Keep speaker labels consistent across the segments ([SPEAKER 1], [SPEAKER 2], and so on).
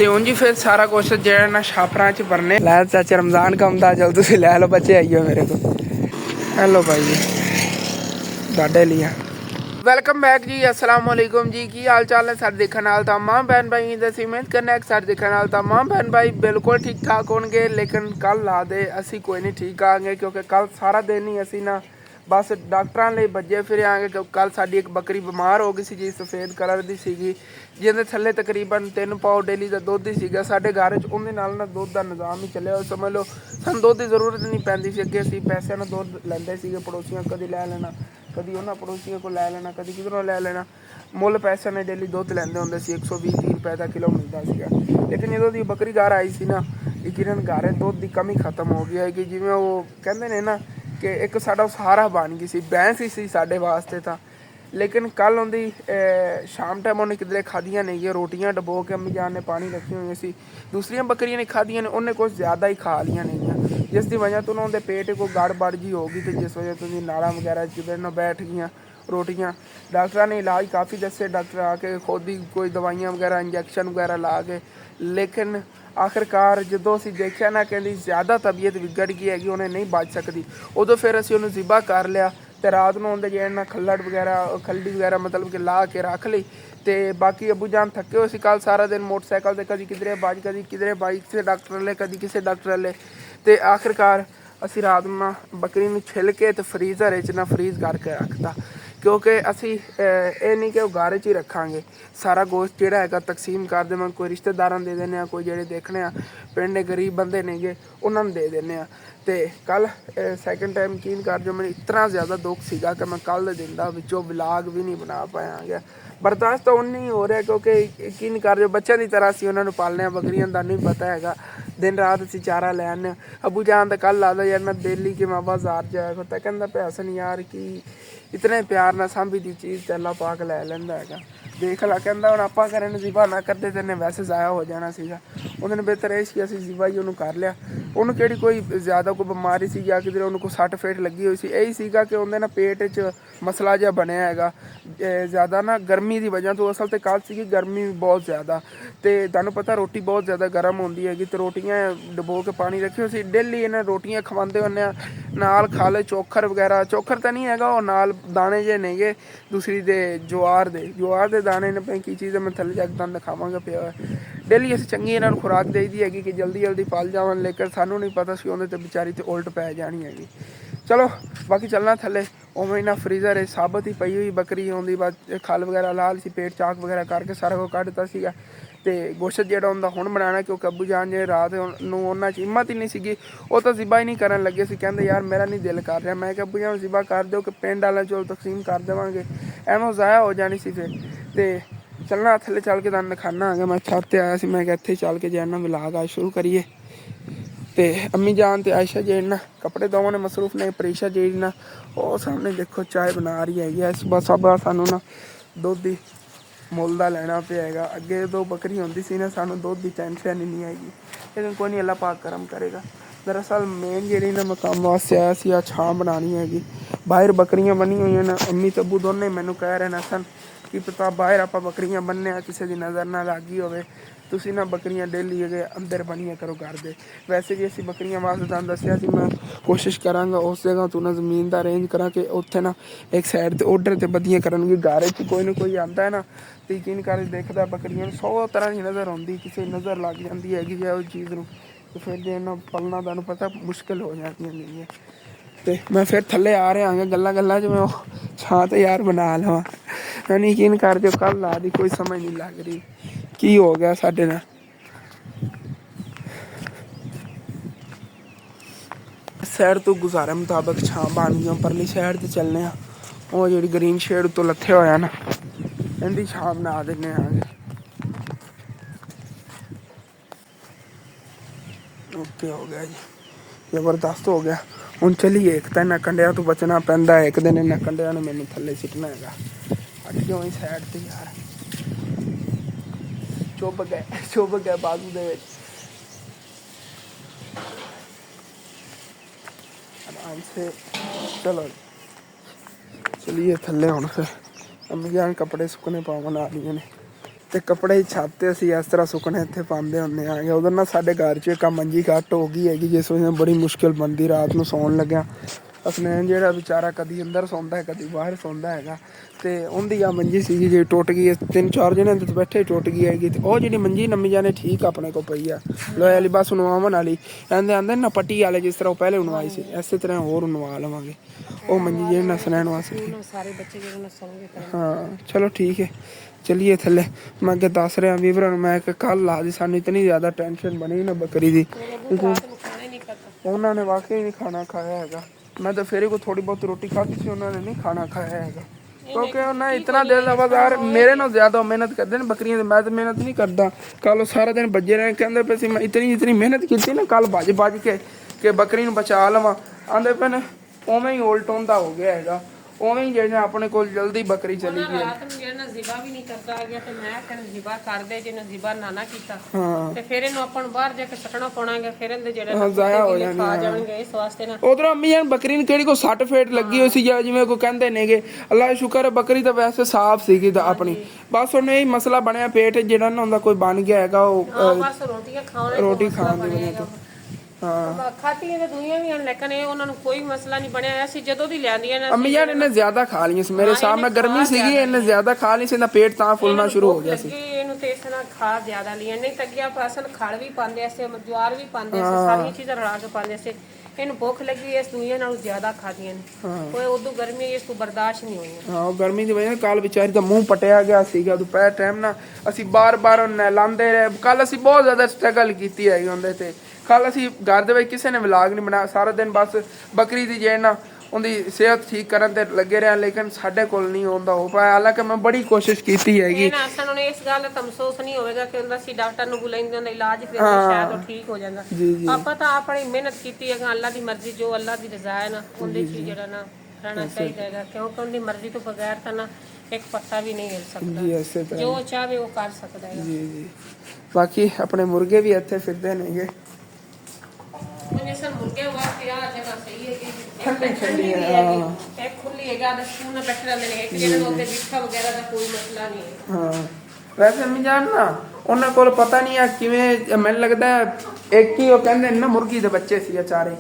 [SPEAKER 1] ਤੇ ਉਂਝ ਹੀ ਫਿਰ ਸਾਰਾ ਕੁਛ ਜਿਹੜਾ ਨਾ ਛਾਪਰਾਂ 'ਚ ਭਰਨੇ। ਲੈ ਚਾਚਾ ਰਮਜ਼ਾਨ का आमदा चल ਤੁਸੀਂ ਲੈ ਲਓ ਬੱਚੇ ਆਈਓ ਮੇਰੇ ਕੋਲ। ਹੈਲੋ ਭਾਈ ਜੀ ਤੁਹਾਡੇ ਲਈ ਵੈਲਕਮ ਬੈਕ ਜੀ। अस्सलाम वालेकुम जी। की हाल चाल है सारे देखने वाले तमाम बहन भाई दसी उम्मीद करना है सारे देखने वाले तमाम बहन भाई बिल्कुल ठीक ठाक होंगे। लेकिन कल ला दे असी कोई नहीं ठीक आएंगे क्योंकि कल सारा दिन ही असी ना बस डॉक्टरों लिए भजे फिर आएंगे। क्योंकि कल साड़ी एक बकरी बीमार हो गई सी जी सफ़ेद कलर की सीगी जिंदे थले तकरीबन 3 पाव डेली का दुध ही सीगा साडे घर च। उहदे नाल ना दुध का निज़ाम ही चलिया समझ लो सानूं दुध की जरूरत नहीं पैंदी सी। अगे असीं पैसे नाल दुध लैंदे सीगे पड़ोसियों कदी लै लेना कभी उन्होंने पड़ोसियों को लै लेना कभी किधरों लै लेना। मुल पैसे ने डेली दुध लैंदे होंदे सी 120-130 रुपए का किलो मिलता सीगा। लेकिन जो दी बकरी घर आई सी ना यकीनन घर दुध की कमी खत्म हो गई है कि जिवें वो कहंदे ने ना कि एक साडा सहारा बन गई सी भैंस ही सी साडे वास्ते तां। लेकिन कल उन्दी शाम टाइम उन्हें किधरे खादियां नहीं गई रोटियां डबो के अम्मी जान ने पानी रखी हुई सी। दूसरियां बकरियां ने खादियां ने उन्हें कुछ ज़्यादा ही खा लिया नहीं जिस की वजह तो उन्होंने पेट को गड़बड़ जी हो गई। तो जिस वजह तो नाड़ा वगैरह जिधर न बैठ गई रोटियां। डॉक्टर ने इलाज काफ़ी दसे डॉक्टर आके खुद ही कोई दवाइयां वगैरह इंजैक्शन वगैरह ला के। लेकिन आखिरकार जो असीं देखिया ना कहती ज़्यादा तबीयत बिगड़ गई हैगी उन्हें नहीं बच सकती। उदों फिर असीं उन्हें ज़िबा कर लिया तो रात को उनके जेड़ ना खल्लड़ वगैरह खल्डी वगैरह मतलब कि ला के रख ली। तो बाकी अबू जान थके हुए कल सारा दिन मोटरसाइकिल से कभी किधरे बज कभी किधरे बाइक से डॉक्टर ले कभी किसी डॉक्टर ले। तो आखिरकार असी रात में बकरी में छिल के तो फ्रीज़र च ना फ्रीज़ करके रखता क्योंकि असी ये नहीं कि घर च ही रखांगे सारा गोश्त जोड़ा है तकसीम कर देवें। कोई रिश्तेदारां दे देने कोई जेडे देखने पिंड गरीब बंदे नहीं गे उन्होंने दे देने। तो कल सैकेंड टाइम यकीन कर जो मैंने इतना ज़्यादा दुख सीगा कि मैं कल दिन का विचों व्लॉग भी नहीं बना पाया गया। बर्दाश्त तो उन्नी ही हो रहा क्योंकि यकीन कर जो बच्चों की तरह असीं उन्होंने पालने बकरियां का नहीं पता है दिन रात असीं चारा लै आने। अबू जान तो कल लादा यार मैं दिल्ली कि मैं बाजार जाया करता कहता पे हसन यार कि इतने प्यार ना सांभी दी चीज़ तो अल्लाह पाक लै लैंदा है। देख ला कहता हम आप करें ज़िबा ना करते तो वैसे ज़ाया हो जाना सीगा। उन्होंने बेहतर यह कि असीं ज़िबा ही उन्होंने कर लिया। उन्होंने किहड़ी कोई ज़्यादा कोई बीमारी सी या किधरे उन्होंने कोई सट फेट लगी हुई सी यही सीगा कि उन्हें ना पेट च मसला जिहा बनया हैगा ज़्यादा ना गर्मी की वजह तो। असल तो कल सी गर्मी बहुत ज़्यादा तो तुहानूं पता रोटी बहुत ज़्यादा गर्म होंदी हैगी। तो रोटियां डबो के पानी रखी हुई डेली इन्हें रोटियां खवाते होंने नाल खा ले चोखर वगैरह चोखर तो नहीं हैगा और नाल दाने जे नहीं गे दूसरी दे ज्वार दे दाने ने भाई की चीज़ मैं थले जाके तुहानूं दिखावांगा पिया डेली असीं चंगी इन्हां नूं खुराक देई दी हैगी कि जल्दी जल्दी पल जावन। लेकिन सानूं नहीं पता सी उहदे ते बेचारी ते उल्ट पै जानी हैगी। चलो बाकी चलना थले उवें ना फ्रीज़र है साबत ही पई हुई बकरी आउंदी बाद खल वगैरह ला सी पेट चाक वगैरह करके सारा कुछ कढ़ दित्ता सीगा। तो गोश्त जो हुंदा हुण बनाना क्योंकि अबू जान जे रात नूं उन्हां च हिम्मत ही नहीं सीगी वो तो ज़िबा ही नहीं करन लगे सी। कहंदे यार मेरा नहीं दिल कर रहा। मैं अबू जान ज़िबा कर दो कि पिंड वाले चो तकसीम कर देवांगे एवं ज़ाया हो जानी सी। फिर तो चलना थले चल के तुहानूं दिखाना है मैं छत ते आया सी मैं इत्थे चल के जाना व्लॉग आज शुरू करिए। तो अम्मी जान तो आयशा जेड़ी ना कपड़े दोवां ने मसरूफ ने प्रीशा जेड़ी ना वो सामने देखो चाय बना रही है। इस बस सब सानू ना दुध ही मुल का लैना पेगा। अगे दो बकरी होंदी सी ना सानू दुध की टेंशन ही नहीं आएगी। लेकिन कोई नहीं अल्लाह पाक करम करेगा। दरअसल मेन जी ना मैं काम वास्ते आया सी छां बनानी हैगी बाहर बकरियां बनी हुई हैं। अम्मी तब्बू दोनों मैनू कह रहे हैं सन कि पता बाहर आप बकरियां बनने किसी की नज़र ना लग गई होवे तुसीं ना बकरियां डेली अगे अंदर बनिया करो घर दे। वैसे भी असीं बकरियां वास्ते तुहानूं दस्सिया सी मैं कोशिश करांगा उस जगह तो ना जमीन का अरेंज करा कि उत्थे ना एक साइड ते ऑर्डर ते बदियां करनगे। घर च कोई ना कोई आता है ना तो यकीन कर देखदा बकरियां 100 तरह की नज़र आती किसी नज़र लग जाती हैगी जो उस चीज़ नूं तो फिर जो इन्हां पलना तुहानूं पता मुश्किल हो जाती है। तो मैं फिर थले आ रहा हाँ गल्लां गल्लां च मैं छां ते यार बना लवां। मैंने यकीन कर जो कल ला दी कोई समझ नहीं लग रही की हो गया साडे नाल। साइड तो गुजारे मुताबिक छां बन गई परली साइड ते चलने वो जी ग्रीन शेड तो लथे होया ना इनकी छां बना देने आगे। ओके हो गया जी जबरदस्त हो गया। हुण चलिए एक तो इन्हां कंडिया तो बचना पैंदा एक दिन इन्हां कंडिया ने मैनू थले सिटना हैगा। अट जाओ साइड ते यार चुभ गए बाजू दे विच आराम से। चलो चलिए थले हुण फिर अम्मी जान कपड़े सुकने पावन आ रही ने ਤੇ ਕੱਪੜੇ ਛੱਤ ਤੇ ਅਸੀਂ ਇਸ ਤਰ੍ਹਾਂ ਸੁੱਕਣੇ ਇੱਥੇ ਪਾਉਂਦੇ ਹੁੰਦੇ ਆਂਗੇ। ਉਧਰ ਨਾ ਸਾਡੇ ਘਰ 'ਚ ਇੱਕ ਮੰਜੀ ਘੱਟ ਹੋ ਗਈ ਹੈਗੀ, ਜਿਸ ਵਜ੍ਹਾ ਬੜੀ ਮੁਸ਼ਕਿਲ ਬਣਦੀ ਰਾਤ ਨੂੰ ਸੌਣ ਲੱਗਿਆ। ਅਸਨੈਨ ਜਿਹੜਾ ਵਿਚਾਰਾ ਕਦੀ ਅੰਦਰ ਸੌਂਦਾ ਹੈ ਕਦੀ ਬਾਹਰ ਸੌਂਦਾ ਹੈਗਾ, ਤੇ ਉਹਦੀ ਆ ਮੰਜੀ ਸੀਗੀ ਜਿਹੜੀ ਟੁੱਟ ਗਈ, 3-4 ਜਣੇ ਅੰਦਰ ਬੈਠੇ ਟੁੱਟ ਗਈ ਹੈਗੀ। ਤੇ ਉਹ ਜਿਹੜੀ ਮੰਜੀ ਨਵੀਂ ਜਾਣੇ ਠੀਕ ਆਪਣੇ ਕੋਲ ਪਈ ਆ ਲੋਹੇ ਵਾਲੀ, ਬਸ ਉਣਵਾਉਣ ਵਾਲੀ। ਕਹਿੰਦੇ ਆਂਦੇ ਨਾ ਪੱਟੀ ਵਾਲੇ ਜਿਸ ਤਰ੍ਹਾਂ ਉਹ ਪਹਿਲੇ ਉਣਵਾਈ ਸੀ, ਇਸੇ ਤਰ੍ਹਾਂ ਹੋਰ ਉਣਵਾ ਲਵਾਂਗੇ ਉਹ ਮੰਜੀ ਜਿਹੜੇ ਨਾ ਅਸਨੈਨ ਵਾਸਤੇ। ਹਾਂ ਚਲੋ ਠੀਕ ਹੈ, चलिए थले। मैं अगर दस रहा वीवर मैं कल ला दी, सानू इतनी ज़्यादा टेंशन बनी ना बकरी दी, उन्होंने वाकई नहीं खाना खाया है। मैं तो फिर को थोड़ी बहुत रोटी खाती थी, उन्होंने नहीं खाना खाया है क्योंकि उन्हें इतना दिल वफादार मेरे नाल ज़्यादा मेहनत करते हैं बकरियां। मैं तो मेहनत नहीं करता। कल सारा दिन बजे रहे कहते पे मैं इतनी मेहनत की ना कल भज भज के बकरी बचा लवा, आंदे पे ने उवें ही उल्ट होंदा हो गया है, उवें ही जिवें अपने कोल जल्दी बकरी चली गई।
[SPEAKER 2] रात ਨੂੰ ਜਿਹੜਾ ਜ਼ਿਬਾ ਵੀ ਨਹੀਂ ਕਰਦਾ ਆ ਗਿਆ ਤੇ ਮੈਂ ਕਹਿੰਦਾ ਜ਼ਿਬਾ ਕਰਦੇ ਜਿਹਨੇ ਜ਼ਿਬਾ ਨਾ ਕੀਤਾ ਤੇ ਫਿਰ ਇਹਨੂੰ ਆਪਾਂ ਨੂੰ ਬਾਹਰ ਜਾ ਕੇ ਸੱਟਣਾ ਪਾਉਣਾਗਾ, ਫਿਰ ਇਹਦੇ ਜਿਹੜੇ
[SPEAKER 1] ਜ਼ਾਇਆ ਹੋ ਜਾਣਗੇ
[SPEAKER 2] ਖਾ ਜਾਣਗੇ। ਇਸ ਵਾਸਤੇ ਨਾ
[SPEAKER 1] ਉਧਰ ਅੰਮੀ ਜਾਨ ਬੱਕਰੀ ਨੂੰ ਕਿਹੜੀ ਕੋ ਸੱਟ ਫੇਟ ਲੱਗੀ ਹੋਈ ਸੀ ਜਾਂ ਜਿਵੇਂ ਕੋ ਕਹਿੰਦੇ ਨੇਗੇ, ਅੱਲਾ ਦਾ ਸ਼ੁਕਰ ਹੈ ਬੱਕਰੀ ਤਾਂ ਵੈਸੇ ਸਾਫ਼ ਸੀਗੀ ਤਾਂ ਆਪਣੀ, ਬਸ ਉਹਨੇ ਇਹ ਮਸਲਾ ਬਣਿਆ ਪੇਟ ਜਿਹੜਾ ਨਾ ਹੁੰਦਾ ਕੋਈ ਬਣ ਗਿਆ ਹੈਗਾ ਉਹ
[SPEAKER 2] ਬਸ ਰੋਟੀ ਖਾਣ ਦੀ ਵਜ੍ਹਾ ਤੋਂ।
[SPEAKER 1] ਹਾਂ
[SPEAKER 2] ਖਾਤੀਆਂ ਤੇ ਦੁਨੀਆਂ ਵੀ ਹਨ, ਲੇਕਿਨ ਇਹ ਉਹਨਾਂ ਨੂੰ ਕੋਈ ਮਸਲਾ ਨਹੀਂ ਬਣਿਆ। ਅਸੀਂ ਜਦੋਂ ਦੀ ਲਿਆਂਦੀਆਂ ਨੇ
[SPEAKER 1] ਅੰਮੀ ਜਾਨ ਇਹਨੇ ਜ਼ਿਆਦਾ ਖਾ ਲਈਆਂ ਸੀ ਮੇਰੇ ਸਾਹਮਣੇ, ਗਰਮੀ ਸੀਗੀ ਇਹਨੇ ਜ਼ਿਆਦਾ ਖਾ ਲਈ ਸੀ, ਇਹਦਾ ਪੇਟ ਤਾਂ ਫੁੱਲਣਾ ਸ਼ੁਰੂ ਹੋ ਗਿਆ ਸੀ।
[SPEAKER 2] ਇਹਨੂੰ ਤੇ ਇਸ ਨਾਲ ਖਾ ਜ਼ਿਆਦਾ ਲਿਆ, ਨਹੀਂ ਤਾਂ ਅੱਗੇ ਆਪਾਂ ਅਸਲ ਖੜ ਵੀ ਪਾਉਂਦੇ ਸੀ, ਜਵਾਰ ਵੀ ਪਾਉਂਦੇ ਸੀ, ਸਾਰੀਆਂ ਚੀਜ਼ਾਂ ਰਲਾ ਕੇ ਪਾਉਂਦੇ ਸੀ। ਇਹਨੂੰ ਭੁੱਖ ਲੱਗੀ ਇਸ ਦੁਨੀਆ ਨਾਲੋਂ ਜ਼ਿਆਦਾ ਖਾਦੀਆਂ ਨੇ, ਕੋਈ ਉਦੋਂ ਗਰਮੀ ਇਸ ਤੋਂ ਬਰਦਾਸ਼ਤ ਨਹੀਂ ਹੋਈ।
[SPEAKER 1] ਹਾਂ ਗਰਮੀ ਦੀ ਵਜ੍ਹਾ ਕੱਲ ਵਿਚਾਰੀ ਦਾ ਮੂੰਹ ਪਟਿਆ ਗਿਆ ਸੀਗਾ ਦੁਪਹਿਰ ਟਾਈਮ ਨਾ, ਅਸੀਂ ਬਾਰ-ਬਾਰ ਨਹਿਲਾਉਂਦੇ ਰਹੇ। ਕੱਲ ਅਸੀਂ ਬਹੁਤ ਜ਼ਿਆਦਾ ਸਟਰਗਲ ਕੀਤੀ ਹੈਗੀ ਉਹਦੇ ਤੇ। ਕੱਲ ਅਸੀਂ ਘਰ ਦੇ ਵਿੱਚ ਕਿਸੇ ਨੇ ਵਲਾਗ ਨਹੀਂ ਬਣਾਇਆ, ਸਾਰਾ ਦਿਨ ਬਸ ਬੱਕਰੀ ਦੀ ਜੇ ਨਾ ਉਹਦੀ ਸਿਹਤ ਠੀਕ ਕਰਨ ਤੇ ਲੱਗੇ ਰਿਹਾ, ਲੇਕਿਨ ਸਾਡੇ ਕੋਲ ਨਹੀਂ ਹੁੰਦਾ ਹੋ ਪਾਇਆ। ਹਾਲਾਂਕਿ ਮੈਂ ਬੜੀ ਕੋਸ਼ਿਸ਼ ਕੀਤੀ ਹੈਗੀ।
[SPEAKER 2] ਸਾਨੂੰ ਇਸ ਗੱਲ ਦਾ ਮਹਿਸੂਸ ਨਹੀਂ ਹੋਵੇਗਾ ਕਿ ਹੁੰਦਾ ਸੀ ਡਾਕਟਰ ਨੂੰ ਬੁਲਾਈਂਦੇ ਹੁੰਦਾ ਇਲਾਜ ਫਿਰ ਸ਼ਾਇਦ ਉਹ ਠੀਕ ਹੋ ਜਾਂਦਾ। ਆਪਾਂ ਤਾਂ ਆਪਣੀ ਮਿਹਨਤ ਕੀਤੀ ਹੈ, ਅੱਲਾ ਦੀ ਮਰਜ਼ੀ ਜੋ ਅੱਲਾ ਦੀ ਰਜ਼ਾ ਹੈ ਨਾ ਉਹਦੇ ਚ ਜਿਹੜਾ ਨਾ ਰਹਿਣਾ ਚਾਹੀਦਾ ਹੈਗਾ, ਕਿਉਂਕਿ ਉਹਦੀ ਮਰਜ਼ੀ ਤੋਂ ਬਗੈਰ ਤਾਂ ਨਾ ਇੱਕ ਪੱਤਾ ਵੀ ਨਹੀਂ ਹਿਲ ਸਕਦਾ, ਜੋ ਚਾਹੇ ਉਹ ਕਰ ਸਕਦਾ ਹੈ।
[SPEAKER 1] ਜੀ ਬਾਕੀ ਆਪਣੇ ਮੁਰਗੇ ਵੀ ਇੱਥੇ ਫਿਰਦੇ ਨੇਗੇ।
[SPEAKER 2] ਮੁਰਗੇ ਵਾਸਤੇ ਆ ਜਗ੍ਹਾ ਸਹੀ ਹੈ ਕਿ ਠੰਡੀ ਹੈ, ਇੱਕ ਖੁੱਲੀ ਹੈਗਾ ਤੇ ਸੂਨ ਨਾਲ ਬੈਠੇ ਰਹਿੰਦੇ ਨੇ, ਇੱਕ ਜਿਹੜੇ ਨੂੰ ਉੱਤੇ ਬਿੱਠਾ ਵਗੈਰਾ ਦਾ ਕੋਈ ਮਸਲਾ ਨਹੀਂ ਹੈ।
[SPEAKER 1] ਹਾਂ ਵੈਸੇ ਮੈਂ ਜਾਣਨਾ ਉਹਨਾਂ ਕੋਲ ਪਤਾ ਨਹੀਂ ਆ ਕਿਵੇਂ, ਮੈਨੂੰ ਲੱਗਦਾ ਇੱਕ ਹੀ ਉਹ ਕਹਿੰਦੇ ਨਾ ਮੁਰਗੀ ਦੇ ਬੱਚੇ ਸੀ ਚਾਰੇ,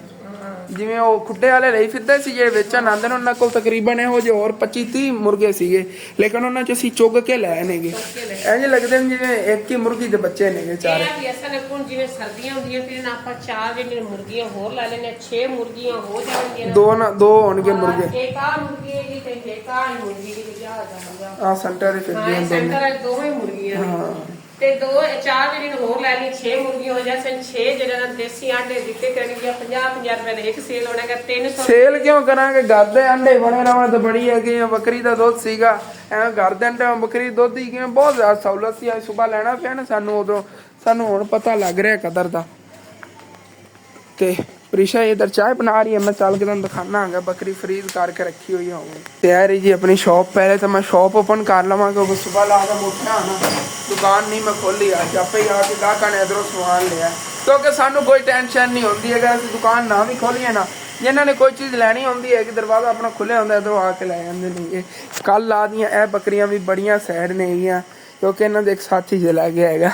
[SPEAKER 1] ਜਿਵੇਂ ਉਹ ਖੁੱਡੇ ਵਾਲੇ ਲਈ ਫਿਰਦੇ ਸੀ ਜਿਹੜੇ ਵੇਚਣ ਆਉਂਦੇ ਨੇ, ਉਹਨਾਂ ਕੋਲ ਤਕਰੀਬਨ ਇਹੋ ਜਿਹੇ ਹੋਰ 25-30 ਮੁਰਗੇ ਸੀਗੇ, ਲੇਕਿਨ ਉਹਨਾਂ ਚ ਅਸੀਂ ਚੁੱਗ ਕੇ ਲੈ ਨੇਗੇ। ਇੰਝ ਲੱਗਦੇ ਨੇ ਜਿਵੇਂ ਇੱਕ ਹੀ ਮੁਰਗੀ ਦੇ ਬੱਚੇ ਨੇਗੇ ਚਾਰੇ।
[SPEAKER 2] ਜਿਵੇਂ ਸਰਦੀਆਂ ਹੁੰਦੀਆਂ ਫਿਰ ਆਪਾਂ 4 ਜਿਹੜੀਆਂ ਮੁਰਗੀਆਂ ਹੋਰ ਲੈ ਲੈਣੇ, 6 ਮੁਰਗੀਆਂ ਹੋ ਜਾਣਗੀਆਂ,
[SPEAKER 1] ਦੋ ਹੋਣਗੇ ਮੁਰਗੇ।
[SPEAKER 2] ਇੱਕ ਆ ਮੁਰਗੀ ਹੈਗੀ ਤੇ ਇੱਕ ਆ ਮੁਰਗੀ ਦੀ ਵਿਆਹ ਜਾਊਗਾ
[SPEAKER 1] ਆ ਸੈਂਟਰ ਦੇ ਫਿਰਦੇ ਨੇ
[SPEAKER 2] ਸੈਂਟਰ ਦੋਵੇਂ ਮੁਰਗੀਆਂ ਤੇ 4 ਜਿਹੜੀਆਂ ਹੋਰ ਲੈ ਲਈ, 6 ਮੁਰਗੀਆਂ ਹੋ ਜਾਣ। 6 ਜਿਹੜੇ ਨਾ ਦੇਸੀ ਆਂਡੇ ਦਿੱਤੇ ਕਰਨਗੇ 50-50 ਰੁਪਏ ਦੇ ਇੱਕ ਸੇਲ ਹੋਣਾਗਾ। 300 ਸੇਲ
[SPEAKER 1] ਕਿਉਂ ਕਰਾਂਗੇ? ਘਰ ਦੇ ਅੰਡੇ ਬਣੇ ਰਵਣ ਤਾਂ ਬੜੀ ਹੈਗੀ। ਬੱਕਰੀ ਦਾ ਦੁੱਧ ਸੀਗਾ ਐਵੇਂ ਘਰ ਦੇ ਅੰਡੇ, ਬੱਕਰੀ ਦੁੱਧ ਦੀ ਕਿਵੇਂ ਬਹੁਤ ਜ਼ਿਆਦਾ ਸਹੂਲਤ ਸੀ। ਅੱਜ ਸੁਬਾਹ ਲੈਣਾ ਪਿਆ ਨਾ ਸਾਨੂੰ, ਉਦੋਂ ਸਾਨੂੰ ਹੁਣ ਪਤਾ ਲੱਗ ਰਿਹਾ ਕਦਰ ਦਾ। ਤੇ ਪ੍ਰੀਸ਼ਾ ਇਧਰ ਚਾय बना रही है, मैं चल के तुम दिखाना है बकरी फ्रीज करके रखी हुई है तैयार है जी अपनी शॉप। पहले तो मैं शॉप ओपन कर लवा क्योंकि सुबह ला के उठा ना, दुकान नहीं मैं खोली अज आपे आके गाहक ने इधरों समान लिया, क्योंकि सानू कोई टेंशन नहीं होती अगर असं दुकान ना भी खोलीए ना। जिन्होंने कोई चीज़ लैनी होंगी है कि दरवाज़ा अपना खुले होंगे इधरों आके लै जाते हैं। कल ला दियाँ यह बकरियां भी बड़िया सैड ने क्योंकि इन्हों एक साथी चला गया है।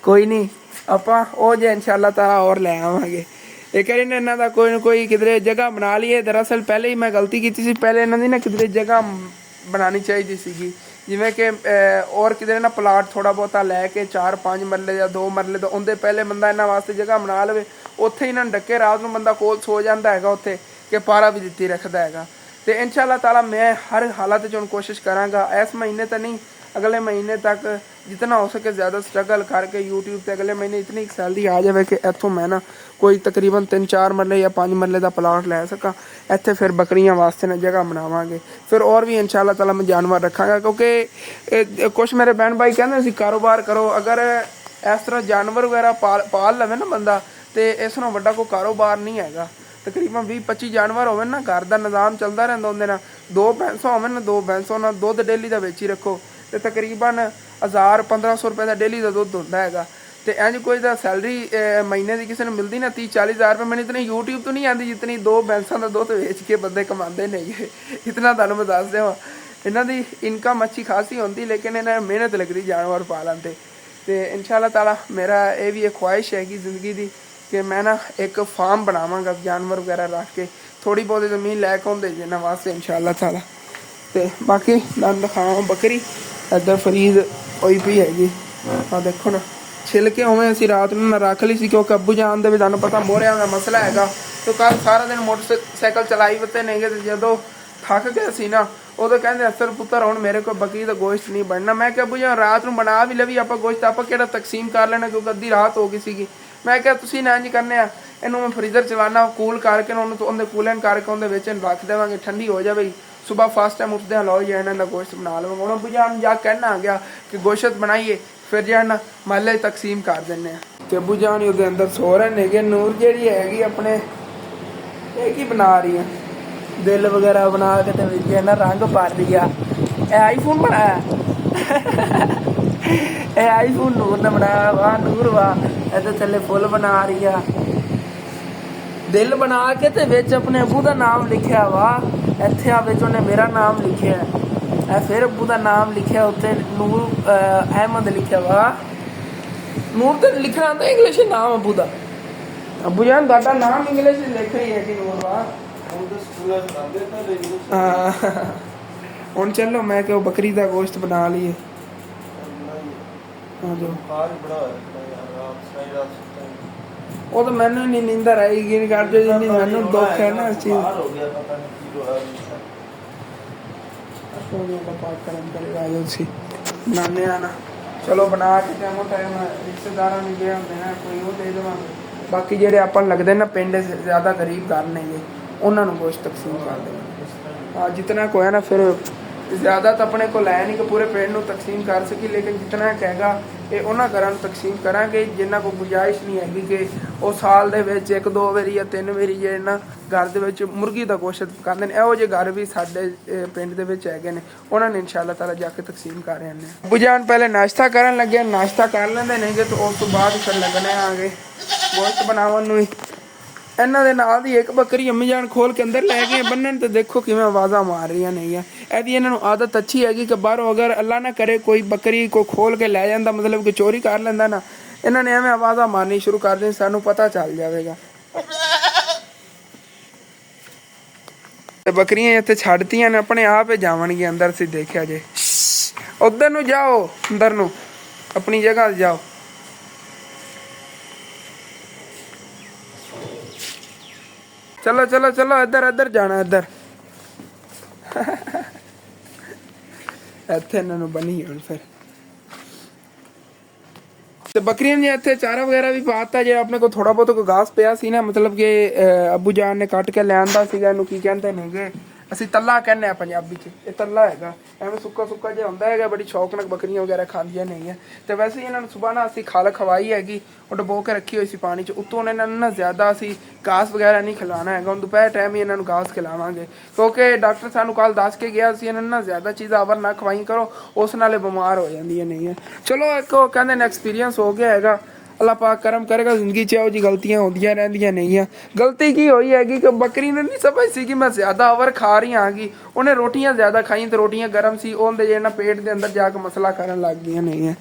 [SPEAKER 1] कोई नहीं ਆਪਾਂ ਉਹ ਜੇ ਇਨਸ਼ਾਅੱਲਾ ਤਾਲਾ और ਲੈ ਆਵਾਂਗੇ। ਇਹ ਕਰੀ ਨੇ ਇਹਨਾਂ ਦਾ ਕੋਈ ਨਾ ਕੋਈ ਕਿਧਰੇ ਜਗ੍ਹਾ ਬਣਾ ਲਈਏ। ਦਰਅਸਲ ਪਹਿਲੇ ਹੀ ਮੈਂ ਗਲਤੀ ਕੀਤੀ ਸੀ, ਪਹਿਲੇ ਇਹਨਾਂ ਦੀ ਨਾ ਕਿਧਰੇ ਜਗ੍ਹਾ ਬਣਾਉਣੀ ਚਾਹੀਦੀ ਸੀਗੀ, ਜਿਵੇਂ ਕਿ ਔਰ ਕਿਧਰੇ ਨਾ ਪਲਾਟ ਥੋੜਾ ਬਹੁਤਾ ਲੈ ਕੇ 4-5 ਮਰਲੇ ਜਾਂ 2 ਮਰਲੇ ਤੋਂ ਉਹਦੇ ਪਹਿਲੇ ਬੰਦਾ ਇਹਨਾਂ ਵਾਸਤੇ ਜਗ੍ਹਾ ਬਣਾ ਲਵੇ, ਉੱਥੇ ਇਹਨਾਂ ਨੂੰ ਡੱਕੇ ਰਾਤ ਨੂੰ ਬੰਦਾ ਕੋਲ ਸੋ ਜਾਂਦਾ ਹੈਗਾ ਉੱਥੇ, ਕਿ ਪਾਰਾ ਵੀ ਦਿੱਤੀ ਰੱਖਦਾ ਹੈਗਾ। ਤੇ ਇਨਸ਼ਾਅੱਲਾ ਤਾਲਾ ਮੈਂ ਹਰ ਹਾਲਾਤ 'ਚ ਹੁਣ ਕੋਸ਼ਿਸ਼ ਕਰਾਂਗਾ, ਇਸ ਮਹੀਨੇ ਤਾਂ नहीं अगले महीने तक जितना हो सके ज़्यादा स्ट्रगल करके यूट्यूब पे अगले महीने इतनी सैलरी आ जाए कि इतों मैं ना कोई तकरीबन 3-4 मरले या 5 मरले का प्लाट लै सका। इत्थे फिर बकरियां वास्ते ना जगह बनावांगे, फिर और भी इंशाअल्लाह ताला मैं जानवर रखांगा, क्योंकि कुछ मेरे बहन भाई कहते हैं कारोबार करो। अगर इस तरह जानवर वगैरह पाल लवे ना बंदा, तो इस नालों वड्डा कोई कारोबार नहीं हैगा। तकरीबन 20-25 जानवर होवे ना, घर का निज़ाम चलता रहता उहदे नाल। 2 भैंसों होवे ना, 2 भैंसों नाल दुध डेली का वेची रखो तो तकरीबन 1000-1500 रुपये का डेली का दुध होता है। तो इंज कोई तो सैलरी महीने की किसी ने मिलती ना 30-40 हज़ार रुपये। मैंने इतनी यूट्यूब तो नहीं आती जितनी 2 भैंसों का दुध वेच के बंदे कमाते नहीं। इतना तुहानूं मैं दस देवां इन्हां दी इनकम अच्छी खासी होंदी, लेकिन इन्हें मेहनत लगती जानवर पालन ते। इंशाअल्लाह ताला मेरा ये भी एक ख्वाहिश हैगी जिंदगी की कि मैं ना एक फार्म बनावांगा जानवर वगैरह रख के, थोड़ी बहुत ज़मीन लैके होंदे जिन्हां वास्ते इंशाअल्लाह ताला। तो बाकी दंद दिखावां बकरी इधर फरीद होई पई हैगी। आ देखो ना छिलके उवें असीं रात नूं ना रख ली सी, क्योंकि अब्बू जान दे भी तुहानूं पता मोहरियां दा मसला हैगा। तो कल सारा दिन मोटरसाइकिल चलाई वते नहीं गए, जदों थक गए सी ना उदों कहंदे असल पुत्तर हुण मेरे को बकरी दा गोश्त नहीं बनना। मैं क्या अब्बू जान रात नूं बना भी लवी आपां गोश्त आपां किहड़ा तकसीम कर लेना, क्योंकि अद्धी रात हो गई सीगी। मैं क्या तुसीं ना इंज करने आ, इहनूं मैं फ्रीजर चलाना कूल करके ਉਹਨੂੰ ਉਹਦੇ ਕੂਲੈਂਟ ਕਰਕੇ ਉਹਦੇ ਵਿੱਚ ਰੱਖ ਦੇਵਾਂਗੇ, ਠੰਡੀ ਹੋ ਜਾਵੇ। सुबह फर्स्ट टाइम उठते हैं लो जो है ना गोश्त बना लवांगा। हूँ अब्बू जान जा कहना आ गया कि गोश्त बनाइए, फिर जो है ना महल्ले तकसीम कर देने। तो अब्बू जान ही अंदर सो रहे हैं। नूर जी हैगी अपने एक ही बना रही है, दिल वगैरह बना के तो ना रंग भर दिया। ए आईफोन बनाया ए आईफोन नूर ने बनाया। वाह नूर वाह। इधर थले फुल बना रही है, दिल बना के ते विच अपने अब्बू का नाम लिखिया। वाह इत्थे आ विच उन्हें मेरा नाम लिखिया है, फिर अब्बू का नाम लिखिया, उत्ते नूर अहमद लिखिया। वाह नूर तो लिखना आंदा इंग्लिश नाम अब्बू का। अब्बू जान तुहाडा नाम इंग्लिश लिख रही है जी नूर। वाह हुण चलो मैं कि बकरी का गोश्त बना लीए। वो तो मैनू नहीं नींदर आएगी नहीं कर जो जिन्नी मैनू दुख है ना इस चीज। बनाने आना चलो बना के टाइमों टाइम रिश्तेदार नहीं गए होंगे ना कोई वो दे देवांगे। बाकी जेडे अपन लगते ना पिंड ज़्यादा गरीब घर नहीं गे उन्होंने गोश्त तकसीम कर देना। हाँ जितना को है ना फिर ज़्यादा तो अपने को लै नहीं कि पूरे पिंड में तकसीम कर सकी, लेकिन जितना कहेगा ये उन्होंने घर तकसीम करांगे जिन्हों को गुंजाइश नहीं हैगी कि वो साल दे विच 1-2 वारी या 3 वारी जे ना घर दे विच मुर्गी का गोश्त पकाते हैं। इहो जे घर भी साडे पिंड दे विच हैगे ने, उन्होंने इंशाअल्लाह ताला जाके तकसीम कर रहे हैं। अब्बू जान पहले नाश्ता करन लगे, नाश्ता कर लेंदे नहीं गे तो उस तो बाद फिर लगने आगे गोश्त बनावन नूं। इन्हां दे नाल दी एक बकरी अम्मी जान खोल के अंदर लै गए बन्नन, तो देखो किवें आवाज़ां मार रही नहीं है। ऐदी इन्हां नूं आदत अच्छी हैगी कि बाहरों अगर अल्लाह ना करे कोई बकरी को खोल के लै जांदा, मतलब कि चोरी कर लैंदा ना, इन्हां ने एवें आवाज़ां मारनी शुरू कर दी, सानूं पता चल जाएगा। ते बकरियां इत्थे छड्डतियां ने अपने आप ही जावणगियां अंदर। सी देखिया जे उधर नूं जाओ, अंदर नूं अपनी जगह जाओ। चलो चलो चलो इधर इधर जाना इधर इत्थे इन्हां नूं बनी हुण फिर ते बकरियां ने इत्थे चारा वगैरह भी पाता जे अपने को थोड़ा बहुत कोई घास पिया सी ना, मतलब कि अब्बू जान ने कट के लियांदा सीगा। इहनूं की कहंदे नेगे ਅਸੀਂ ਤੱਲਾ ਕਹਿੰਦੇ ਆ ਪੰਜਾਬੀ 'ਚ, ਇਹ ਤੱਲਾ ਹੈਗਾ ਐਵੇਂ ਸੁੱਕਾ ਸੁੱਕਾ ਜਿਹਾ ਹੁੰਦਾ ਹੈਗਾ। ਬੜੀ ਸ਼ੌਕ ਨਾਲ ਬੱਕਰੀਆਂ ਵਗੈਰਾ ਖਾਂਦੀਆਂ ਨਹੀਂ ਹੈ। ਤੇ ਵੈਸੇ ਇਹਨਾਂ ਨੂੰ ਸਵੇਰ ਨਾਲ ਅਸੀਂ ਖਲ ਖਵਾਈ ਹੈਗੀ, ਉਹ ਡਬੋ ਕੇ ਰੱਖੀ ਹੋਈ ਸੀ ਪਾਣੀ 'ਚ। ਉੱਤੋਂ ਇਹਨਾਂ ਨੂੰ ਨਾ ਜ਼ਿਆਦਾ ਅਸੀਂ ਘਾਸ ਵਗੈਰਾ ਨਹੀਂ ਖਿਲਾਉਣਾ ਹੈਗਾ। ਹੁਣ ਦੁਪਹਿਰ ਟਾਈਮ ਹੀ ਇਹਨਾਂ ਨੂੰ ਘਾਸ ਖਿਲਾਵਾਂਗੇ, ਕਿਉਂਕਿ ਡਾਕਟਰ ਸਾਨੂੰ ਕੱਲ ਦੱਸ ਕੇ ਗਿਆ ਸੀ ਇਹਨਾਂ ਨੂੰ ਨਾ ਜ਼ਿਆਦਾ ਚੀਜ਼ਾਂ ਅਵਰ ਨਾ ਖਵਾਈ ਕਰੋ, ਉਸ ਨਾਲੇ ਬਿਮਾਰ ਹੋ ਜਾਂਦੀਆਂ ਨਹੀਂ ਹੈ। ਚਲੋ ਇੱਕ ਉਹ ਕਹਿੰਦੇ ਨੇ ਐਕਸਪੀਰੀਅੰਸ ਹੋ ਗਿਆ ਹੈਗਾ। अल्लाह पाक करम करेगा, जिंदगी च जी गलतियां होंदियां रहंदियां नहीं है। गलती की हुई हैगी कि बकरी ने नहीं समझ सी कि मैं ज़्यादा अवर खा रही हाँगी, उन्हें रोटियां ज़्यादा खाई तो रोटियां गर्म सी, उनके जे ना पेट के अंदर जाके मसला करन लग गई नहीं है।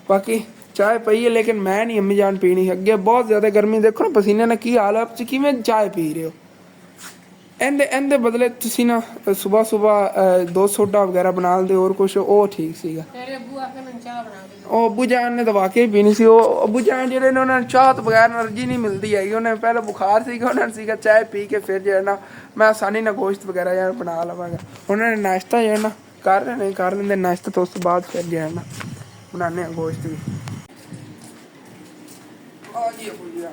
[SPEAKER 1] बाकी चाय पई है लेकिन मैं नहीं अम्मी जान पीनी। अगे बहुत ज़्यादा गर्मी, देखो ना पसीने ने की हाल है, किवें चाय पी रहे हो। ਇਹਦੇ ਬਦਲੇ ਤੁਸੀਂ ਨਾ ਸਵੇਰ ਸਵੇਰ 2 ਸੋਡਾ ਵਗੈਰਾ ਬਣਾ ਲਦੇ ਹੋਰ ਕੁਝ, ਉਹ ਠੀਕ ਸੀਗਾ।
[SPEAKER 2] ਤੇਰੇ ਅੱਬੂ ਆ ਕੇ ਮੈਨੂੰ ਚਾਹ ਬਣਾ ਦੇ।
[SPEAKER 1] ਉਹ ਅੱਬੂ ਜਾਨ ਨੇ ਤਾਂ ਵਾਕਈ ਪੀਣੀ ਸੀ। ਉਹ ਅੱਬੂ ਜਾਨ ਜਿਹੜੇ ਨੇ ਉਹਨਾਂ ਨੂੰ ਚਾਹ ਤੋਂ ਬਗੈਰ એનર્ਜੀ ਨਹੀਂ ਮਿਲਦੀ ਹੈਗੀ। ਉਹਨੇ ਪਹਿਲਾਂ ਬੁਖਾਰ ਸੀਗਾ, ਉਹਨਾਂ ਨੂੰ ਸੀਗਾ ਚਾਹ ਪੀ ਕੇ ਫਿਰ ਜਿਹੜਾ ਨਾ ਮੈਂ ਆਸਾਨੀ ਨਾਲ ਗੋਸ਼ਤ ਵਗੈਰਾ ਯਾਰ ਬਣਾ ਲਵਾਂਗਾ। ਉਹਨਾਂ ਨੇ ਨਾਸ਼ਤਾ ਜਿਹੜਾ ਨਾ ਕਰ ਰਹੇ ਨੇ, ਕਰ ਲੈਂਦੇ ਨਾਸ਼ਤਾ, ਤੋਂ ਉਸ ਤੋਂ ਬਾਅਦ ਫਿਰ ਜਿਹੜਾ ਨਾ ਬਣਾਉਂਦੇ ਹਾਂ ਗੋਸ਼ਤ ਵੀ। ਆ ਜੀ ਅੱਬੂ ਜੀ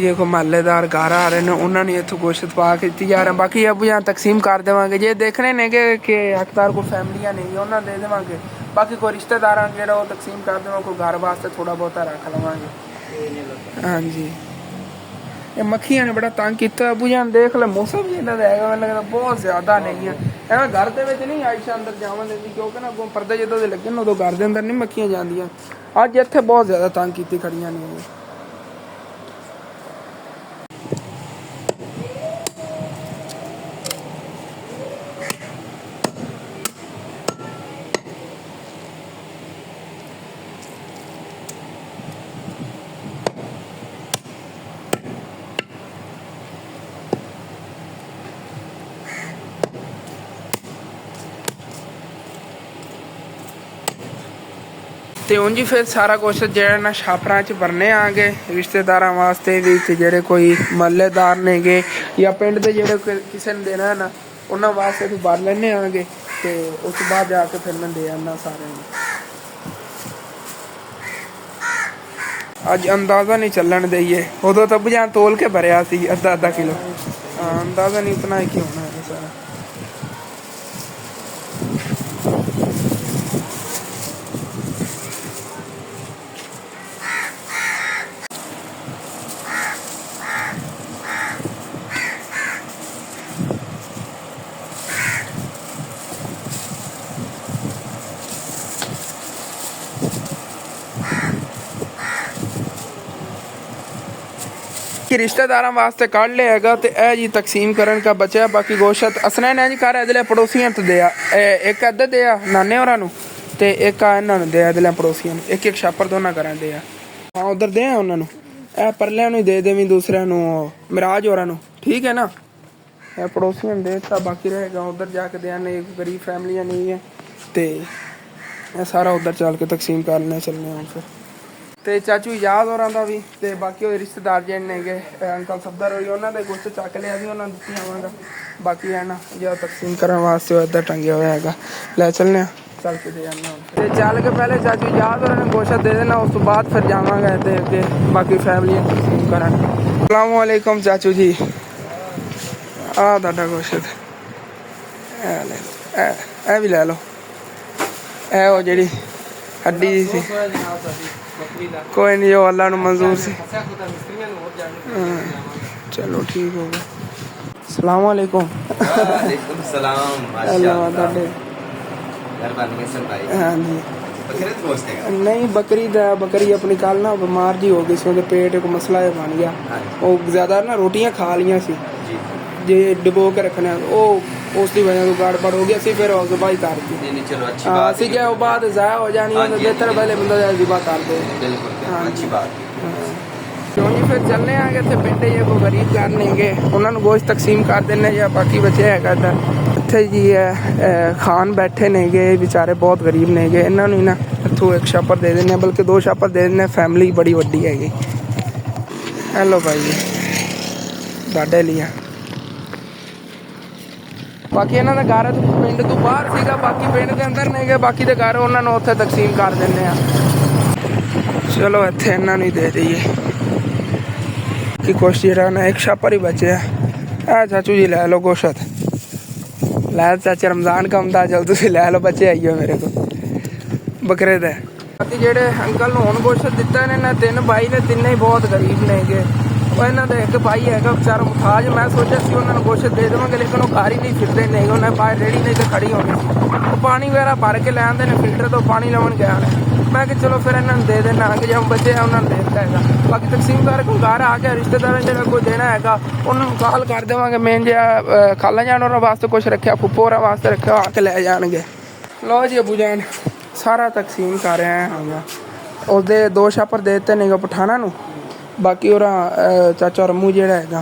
[SPEAKER 1] ਬਾਕੀ ਦੇਖੋ ਮਹੱਲੇਦਾਰ ਘਰ ਆ ਰਹੇ ਨੇ, ਉਹਨਾਂ ਨੇ ਇੱਥੋਂ ਗੋਸ਼ਤ ਪਾ ਕੇ ਦਿੱਤੀ ਜਾ ਰਿਹਾ। ਬਾਕੀ ਅਬੂ ਜਾਨ ਤਕਸੀਮ ਕਰ ਦੇਵਾਂਗੇ। ਜੇ ਦੇਖਣੇ ਨੇ ਕਿ ਹੱਕਦਾਰ ਕੋਈ ਫੈਮਲੀਆਂ ਨਹੀਂ ਉਹਨਾਂ ਦੇ ਦੇਵਾਂਗੇ। ਬਾਕੀ ਕੋਈ ਰਿਸ਼ਤੇਦਾਰਾਂ ਜਿਹੜਾ ਉਹ ਤਕਸੀਮ ਕਰ ਦੇਵਾਂਗੇ, ਕੋਈ ਘਰ ਵਾਸਤੇ ਥੋੜਾ ਬਹੁਤਾ ਰੱਖ ਲਵਾਂਗੇ। ਹਾਂਜੀ ਇਹ ਮੱਖੀਆਂ ਨੇ ਬੜਾ ਤੰਗ ਕੀਤਾ ਅਬੂ ਜਾਨ। ਦੇਖ ਲੈ ਮੌਸਮ ਵੀ ਇਹਨਾਂ ਦਾ ਹੈਗਾ, ਮੈਨੂੰ ਲੱਗਦਾ ਬਹੁਤ ਜ਼ਿਆਦਾ ਨਹੀਂ ਹੈ। ਐਵੇਂ ਘਰ ਦੇ ਵਿੱਚ ਨਹੀਂ ਆਇਸ਼ਾ ਅੰਦਰ ਜਾਵਣ ਦਿੰਦੀ, ਕਿਉਂਕਿ ਨਾ ਅੱਗੋਂ ਪਰਦੇ ਜਦੋਂ ਦੇ ਲੱਗੇ ਨਾ ਉਦੋਂ ਘਰ ਦੇ ਅੰਦਰ ਨਹੀਂ ਮੱਖੀਆਂ ਜਾਂਦੀਆਂ। ਅੱਜ ਇੱਥੇ ਬਹੁਤ ਜ਼ਿਆਦਾ ਤੰਗ ਕੀਤੀ ਖੜੀਆਂ ਨੇ। ਤੇ ਉਂਝ ਫਿਰ ਸਾਰਾ ਕੁਛ ਜਿਹੜਾ ਨਾ ਛਾਪਰਾਂ 'ਚ ਭਰਨੇ ਆਗੇ ਰਿਸ਼ਤੇਦਾਰਾਂ ਵਾਸਤੇ ਵੀ, ਤੇ ਜਿਹੜੇ ਕੋਈ ਮਹੱਲੇਦਾਰ ਨੇਗੇ ਜਾਂ ਪਿੰਡ ਦੇ ਜਿਹੜੇ ਕਿਸੇ ਨੂੰ ਦੇਣਾ ਨਾ ਉਹਨਾਂ ਵਾਸਤੇ ਵੀ ਭਰ ਲੈਣੇ ਆਗੇ। ਤੇ ਉਸ ਤੋਂ ਬਾਅਦ ਜਾ ਕੇ ਫਿਰ ਮੈਂ ਦੇ ਆਉਣਾ ਸਾਰਿਆਂ ਨੂੰ। ਅੱਜ ਅੰਦਾਜ਼ਾ ਨਹੀਂ ਚੱਲਣ ਦਈਏ, ਉਦੋਂ ਤਾਂ ਬੁਝਾਂ ਤੋਲ ਕੇ ਭਰਿਆ ਸੀ ਅੱਧਾ ਕਿਲੋ। ਹਾਂ ਅੰਦਾਜ਼ਾ ਨਹੀਂ ਉਤਨਾ ਹੀ ਕਿ ਹੋਣਾ ਹੈ ਸਾਰਾ। कि रिश्तेदारों वास्ते काट लिया हैगा। तो यह जी तकसीम करन का बचा। बाकी गोशत असना ने जी कर इधर पड़ोसियों तो दिया, एक अद्धा दिया नाने होरां नूं ते एक इन्हां नूं दिया इधर पड़ोसियों नूं, एक छापर दोनों घरां दिया। हाँ उधर दे उन्होंने ए परलियां नूं दे देवीं दूसरिਆਂ नूं मिराज होरां नूं, ठीक है ना। ए पड़ोसियों ने देता, बाकी रहेगा उधर जाके देने। एक गरीब फैमिलियां नहीं है तो सारा उधर चल के तकसीम करने चलने हैं फिर। ਤੇ ਚਾਚੂ ਯਾਦ ਹੋਰਾਂ ਦਾ ਵੀ ਤੇ ਬਾਕੀ ਉਹ ਰਿਸ਼ਤੇਦਾਰ ਜਿਹੜੇ ਨੇਗੇ ਅੰਕਲ ਸਫਦਰ ਹੋਈ ਉਹਨਾਂ ਦੇ ਗੋਸ਼ਤ ਚੱਕ ਲਿਆ ਵੀ, ਉਹਨਾਂ ਨੂੰ ਦਿੱਤੀ ਆਵਾਂਗਾ। ਬਾਕੀ ਹੈ ਨਾ ਜੋ ਤਕਸੀਮ ਕਰਨ ਵਾਸਤੇ ਉਹ ਇੱਧਰ ਟੰਗਿਆ ਹੋਇਆ ਹੈਗਾ, ਲੈ ਚੱਲਨੇ ਆ ਚੱਲ ਕੇ ਦੇ ਆਉਣਾ। ਤੇ ਚੱਲ ਕੇ ਪਹਿਲੇ ਚਾਚੂ ਯਾਦ ਹੋਰਾਂ ਨੇ ਗੋਸ਼ਤ ਦੇ ਦੇਣਾ, ਉਸ ਤੋਂ ਬਾਅਦ ਫਿਰ ਜਾਵਾਂਗੇ ਤੇ ਅੱਗੇ ਬਾਕੀ ਫੈਮਲੀ ਤਕਸੀਮ ਕਰਨ। ਅਸਲਾਮ ਵਾਲੇਕੁਮ ਚਾਚੂ ਜੀ, ਆਹ ਤੁਹਾਡਾ ਗੋਸ਼ਤ ਇਹ ਵੀ ਲੈ ਲਓ। ਇਹ ਉਹ ਜਿਹੜੀ ਹੱਡੀ ਸੀ, कोई नहीं जो अल्लाह ਨੂੰ मंजूर सी। चलो ठीक हो गया। अस्सलाम वालेकुम। वालेकुम सलाम। माशाअल्लाह घर बन गए सब भाई। हां जी बकरी तो गोश्त है नहीं, बकरी अपनी कल ना बीमार जी हो गई सी, ਉਹਦੇ पेट को मसला है बन गया। वो ज्यादा ना रोटियां खा लिया सी जे डबो के रखना, वो उसकी वजह से गड़बड़ हो गया सी। फिर ज़िबाई कर दी। नहीं चलो अच्छी बात है, क्या बाद ज़ाया हो जानी है, बेहतर पहले बंदा ज़िबा कर दे। बिल्कुल अच्छी बात है। क्योंकि फिर चलने आगे थे पिंड ये को गरीब कर लेंगे, उन्होंने गोश्त तकसीम कर देने या बाकी बचे है इधर इत्थे जी है खान बैठे नेगे बेचारे बहुत गरीब नेगे, इन्होंने ना इत्थों एक छापर दे देने, बल्कि 2 छापर दे देने। फैमिली बड़ी वड्डी हैगी। हेलो भाई जी ਤੁਹਾਡੇ ਲਈ। बाकी इन्हों का घर पिंड तो बाहर सीगा, बाकी पिंड के अंदर नहीं गए, बाकी के घर उन्होंने उत्थे तकसीम कर देने। चलो इत्थे इन्होंने ही दे दईए कि कुछ जरा ना एक छापर ही बचे है। चाचू जी लै लो गोशत, लै चाचा रमज़ान का आंदा, चल तुम लै लो बच्चे आइयो मेरे को बकरे दे। बाकी जेडे अंकल ने हुण गोशत दिता ने ना 3 भाई ने, तीनों ही बहुत गरीब ने गे। इन्हों का एक भाई है बेचारा मुथाज, मैं सोचा सी उन्होंने गोश्त दे देवांगे, लेकिन वो घर ही नहीं फिरते नहीं, उन्हें बाहर रेड़ी नहीं तो खड़ी होनी। वो पानी वगैरह भर के ले आते हैं, फिल्टर तो पानी लवन गया ने। मैं कि चलो फिर इन्होंने दे देना कि जब बच्चे हैं उन्होंने दे दिता है। बाकी तकसीम करके घर आ गया, रिश्तेदार जो कोई देना है उन्होंने कॉल कर देवांगे। मेन जो खाला जान और वास्ते कुछ रखा, फुप्पो और वास्ते रखा, आके ले जाएंगे। लो जी अबू जान सारा तकसीम कर रहे हैं। उसके 2 छापर दे दिते नहीं पठाना नूं, बाकी और चाचा रमू जेड़ा है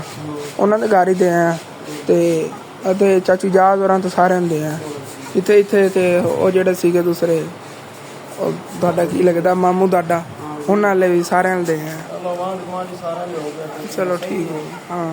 [SPEAKER 1] उन्होंने घर ही दे हैं। तो चाचू जाद और तो सारे दे हैं इत्थे इत्थे। तो वो जेड़े सीगे दूसरे तुहाडा की लगदा मामू तुहाडा, उन्होंने भी सारे दे हैं। चलो ठीक है। हाँ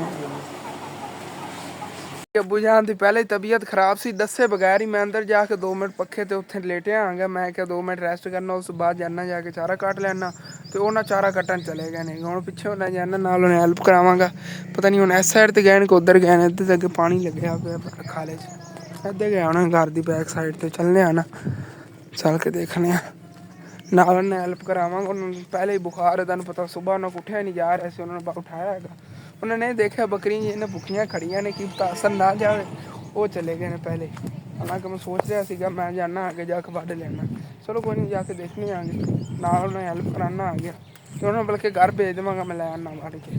[SPEAKER 1] ਅੱਬੂ ਜਾਨ ਦੀ ਪਹਿਲੇ ਹੀ ਤਬੀਅਤ ਖਰਾਬ ਸੀ, ਦੱਸੇ ਬਗੈਰ ਹੀ ਮੈਂ ਅੰਦਰ ਜਾ ਕੇ 2 ਮਿੰਟ ਪੱਖੇ ਤੇ ਉੱਥੇ ਲੇਟਿਆ ਆਂਗਾ। ਮੈਂ ਕਿਹਾ 2 ਮਿੰਟ ਰੈਸਟ ਕਰਨਾ, ਉਸ ਤੋਂ ਬਾਅਦ ਜਾਨਾ ਜਾ ਕੇ ਚਾਰਾ ਕੱਟ ਲੈਣਾ। ਤੇ ਉਹਨਾਂ ਚਾਰਾ ਕੱਟਣ ਚਲੇ ਗਏ ਨੇ। ਹੁਣ ਪਿੱਛੇ ਉਹਨਾਂ ਜਾਨਾ ਨਾਲ ਉਹਨੇ ਹੈਲਪ ਕਰਾਵਾਂਗਾ। ਪਤਾ ਨਹੀਂ ਹੁਣ ਇਸ ਸਾਈਡ ਤੇ ਗਏ ਨੇ ਕਿ ਉੱਧਰ ਗਏ ਨੇ। ਇੱਧਰ ਅੱਗੇ ਪਾਣੀ ਲੱਗਿਆ ਪਿਆ ਖਾਲੇ 'ਚ, ਇੱਧਰ ਗਿਆ ਹੋਣਾ ਘਰ ਦੀ ਬੈਕ ਸਾਈਡ ਤੇ। ਚੱਲਨੇ ਆ ਨਾ, ਚੱਲ ਕੇ ਦੇਖਣੇ ਆ, ਨਾਲ ਉਹਨੇ ਹੈਲਪ ਕਰਾਵਾਂਗਾ। ਉਹਨਾਂ ਨੂੰ ਪਹਿਲੇ ਹੀ ਬੁਖਾਰ ਹੈ, ਤੁਹਾਨੂੰ ਪਤਾ ਸੁਬਾਹ ਉਹਨਾਂ ਉੱਠਿਆ ਨਹੀਂ ਜਾ ਰਿਹਾ ਸੀ, ਉਹਨਾਂ ਨੂੰ ਉਠਾਇਆ ਹੈਗਾ। ਉਹਨਾਂ ਨੇ ਦੇਖਿਆ ਬੱਕਰੀਆਂ ਜਿਹਨਾਂ ਭੁੱਖੀਆਂ ਖੜੀਆਂ ਨੇ, ਕੀ ਪਤਾ ਅਸਰ ਨਾ ਜਾਵੇ, ਉਹ ਚਲੇ ਗਏ ਨੇ ਪਹਿਲੇ। ਹਾਲਾਂਕਿ ਮੈਂ ਸੋਚ ਰਿਹਾ ਸੀਗਾ ਮੈਂ ਜਾਣਾ ਅੱਗੇ ਜਾ ਕੇ ਵੱਢ ਲੈਣਾ। ਚਲੋ ਕੋਈ ਨਹੀਂ, ਜਾ ਕੇ ਦੇਖਣੇ ਆਂਗੇ, ਨਾਲ ਉਹਨਾਂ ਹੈਲਪ ਕਰਾਉਣਾ ਆ ਗਿਆ। ਤੇ ਉਹਨਾਂ ਬਲਕਿ ਘਰ ਭੇਜ ਦੇਵਾਂਗਾ ਮੈਂ, ਲੈ ਆਉਣਾ ਵੱਢ ਕੇ।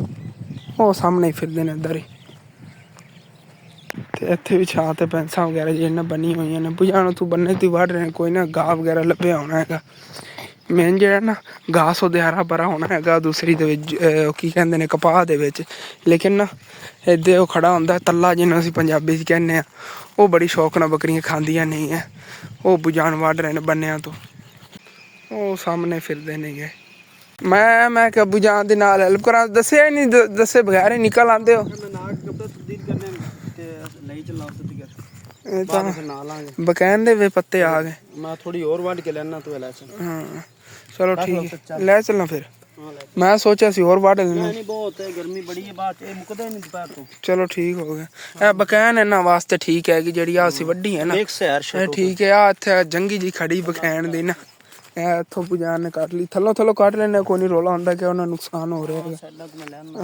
[SPEAKER 1] ਉਹ ਸਾਹਮਣੇ ਫਿਰਦੇ ਨੇ ਇੱਧਰ ਹੀ। ਤੇ ਇੱਥੇ ਵੀ ਛਾਂ ਤੇ ਪੈਂਸਾਂ ਵਗੈਰਾ ਜਿਹੜੀਆਂ ਬਣੀਆਂ ਹੋਈਆਂ ਨੇ। ਭੁਜਾਨ ਤੂੰ ਬੰਨੇ ਤੂੰ ਵੱਢ ਰਹੇ, ਕੋਈ ਨਾ ਗਾਹ ਵਗੈਰਾ ਲੱਭਿਆ ਹੋਣਾ ਹੈਗਾ। ਮੇਨ ਜਿਹੜਾ ਨਾ ਘਾਸ ਉਹਦੇ ਹਰਾ ਭਰਾ ਹੋਣਾ ਹੈਗਾ, ਦੂਸਰੀ ਦੇ ਵਿੱਚ ਕੀ ਕਹਿੰਦੇ ਨੇ ਕਪਾਹ ਦੇ ਵਿੱਚ। ਲੇਕਿਨ ਨਾ ਇੱਥੇ ਉਹ ਖੜਾ ਹੁੰਦਾ ਤੱਲਾ, ਜਿਹਨੂੰ ਅਸੀਂ ਪੰਜਾਬੀ 'ਚ ਕਹਿੰਦੇ ਹਾਂ। ਉਹ ਬੜੀ ਸ਼ੌਕ ਨਾਲ ਬੱਕਰੀਆਂ ਖਾਂਦੀਆਂ ਨਹੀਂ ਹੈ। ਉਹ ਭੁਜਾਨ ਵੱਢ ਰਹੇ ਨੇ ਬੰਨਿਆਂ ਤੋਂ, ਉਹ ਸਾਹਮਣੇ ਫਿਰਦੇ ਨੇਗੇ। ਮੈਂ ਕਿ ਅੱਬੂ ਜਾਨ ਦੇ ਨਾਲ ਹੈਲਪ ਕਰਾਂ, ਦੱਸਿਆ ਹੀ ਨਹੀਂ, ਦੱਸੇ ਬਗੈਰ ਹੀ ਨਿਕਲ ਆਉਂਦੇ ਹੋ। ਇਹ ਤਾਂ ਬਕੈਨ ਦੇ ਵੇ ਪੱਤੇ ਆ ਗਏ।
[SPEAKER 3] ਮੈਂ ਥੋੜੀ ਹੋਰ ਵੱਢ ਕੇ ਲੈਣਾ, ਤੂੰ ਲੈ ਚੱਲ।
[SPEAKER 1] ਹਾਂ ਚਲੋ ਠੀਕ ਹੈ, ਲੈ ਚੱਲਣਾ ਫਿਰ। ਮੈਂ ਸੋਚਿਆ ਸੀ ਹੋਰ ਵੱਢ ਲੈਣਾ।
[SPEAKER 3] ਨਹੀਂ ਬਹੁਤ ਹੈ, ਗਰਮੀ ਬੜੀ ਹੈ, ਬਾਅਦ ਇਹ ਮੁੱਕਦਾ ਨਹੀਂ ਦੁਪਹਿਰ ਤੋਂ।
[SPEAKER 1] ਚਲੋ ਠੀਕ ਹੋ ਗਿਆ। ਇਹ ਬਕੈਨ ਇਹਨਾਂ ਵਾਸਤੇ ਠੀਕ ਹੈ ਕਿ ਜਿਹੜੀ ਆ ਅਸੀਂ ਵੱਢੀ ਹੈ ਨਾ, ਇਹ ਠੀਕ ਹੈ। ਆ ਇੱਥੇ ਜੰਗੀ ਜੀ ਖੜੀ ਬਕੈਨ ਦੀ ਨਾ, ਇਹ ਇੱਥੋਂ ਪੁਜਾਨ ਨੇ ਕੱਟ ਲਈ। ਥੱਲੋਂ ਕੱਟ ਲੈਣੇ, ਕੋਈ ਨਹੀਂ ਰੋਲਾ ਹੁੰਦਾ ਕਿ ਉਹਨਾਂ ਨੁਕਸਾਨ ਹੋ ਰਿਹਾ ਹੈਗਾ।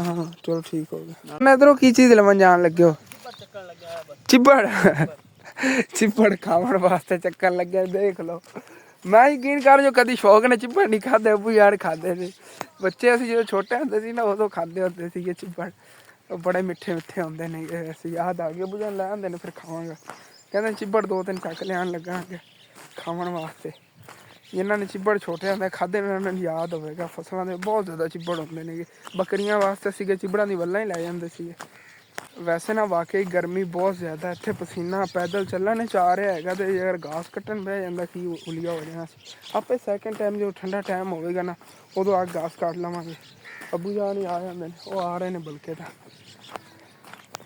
[SPEAKER 1] ਹਾਂ ਚਲੋ ਠੀਕ ਹੋ ਗਿਆ। ਮੈਂ ਇੱਧਰੋਂ ਕੀ ਚੀਜ਼ ਲਵਣ ਜਾਣ ਲੱਗੇ ਹੋ? ਚਿੱਬੜ। ਚਿੱਬੜ ਖਾਣ ਵਾਸਤੇ ਚੱਕਣ ਲੱਗਿਆ, ਦੇਖ ਲਓ। ਮੈਂ ਯਕੀਨ ਕਰ ਜੋ ਕਦੀ ਸ਼ੌਕ ਨੇ ਚਿੱਬੜ ਨਹੀਂ ਖਾਦੇ, ਅੱਬੂ ਯਾਰ ਖਾਦੇ ਨੇ। ਬੱਚੇ ਅਸੀਂ ਜਦੋਂ ਛੋਟੇ ਹੁੰਦੇ ਸੀ ਨਾ, ਉਦੋਂ ਖਾਂਦੇ ਹੁੰਦੇ ਸੀਗੇ ਚਿੱਬੜ। ਉਹ ਬੜੇ ਮਿੱਠੇ ਮਿੱਠੇ ਹੁੰਦੇ ਨੇ। ਅਸੀਂ ਯਾਦ ਆ ਗਏ, ਅੱਬੂ ਜਾਨ ਲੈ ਆਉਂਦੇ ਨੇ, ਫਿਰ ਖਾਵਾਂਗਾ। ਕਹਿੰਦੇ ਚਿੱਬੜ 2-3 ਚੱਕ ਲਿਆਉਣ ਲੱਗਾਂਗੇ ਖਾਣ ਵਾਸਤੇ। ਜਿਨ੍ਹਾਂ ਨੇ ਚਿੱਬੜ ਛੋਟੇ ਹੁੰਦੇ ਖਾਦੇ ਨੇ, ਉਹਨਾਂ ਨੂੰ ਯਾਦ ਹੋਵੇਗਾ। ਫਸਲਾਂ ਦੇ ਬਹੁਤ ਜ਼ਿਆਦਾ ਚਿੱਬੜ ਹੁੰਦੇ ਨੇਗੇ। ਬੱਕਰੀਆਂ ਵਾਸਤੇ ਸੀਗੇ ਚਿੱਬੜਾਂ ਦੀ ਵੱਲਾਂ ਹੀ ਲੈ ਜਾਂਦੇ ਸੀਗੇ। ਵੈਸੇ ਨਾ ਵਾਕਈ ਗਰਮੀ ਬਹੁਤ ਜ਼ਿਆਦਾ ਇੱਥੇ, ਪਸੀਨਾ ਪੈਦਲ ਚੱਲਣ ਨੇ ਚਾਹ ਰਿਹਾ ਹੈਗਾ। ਤੇ ਅਗਰ ਘਾਸ ਕੱਟਣ ਬਹਿ ਜਾਂਦਾ ਕੀ ਉਲੀਆ ਹੋ ਜਾਣਾ ਸੀ। ਆਪੇ ਸੈਕਿੰਡ ਟਾਈਮ ਜਦੋਂ ਠੰਡਾ ਟਾਈਮ ਹੋਵੇਗਾ ਨਾ, ਉਦੋਂ ਆ ਘਾਸ ਕੱਟ ਲਵਾਂਗੇ। ਅੱਬੂ ਜਾਨ ਹੀ ਆ ਜਾਂਦੇ ਨੇ, ਉਹ ਆ ਰਹੇ ਨੇ ਬਲਕਿ ਤਾਂ।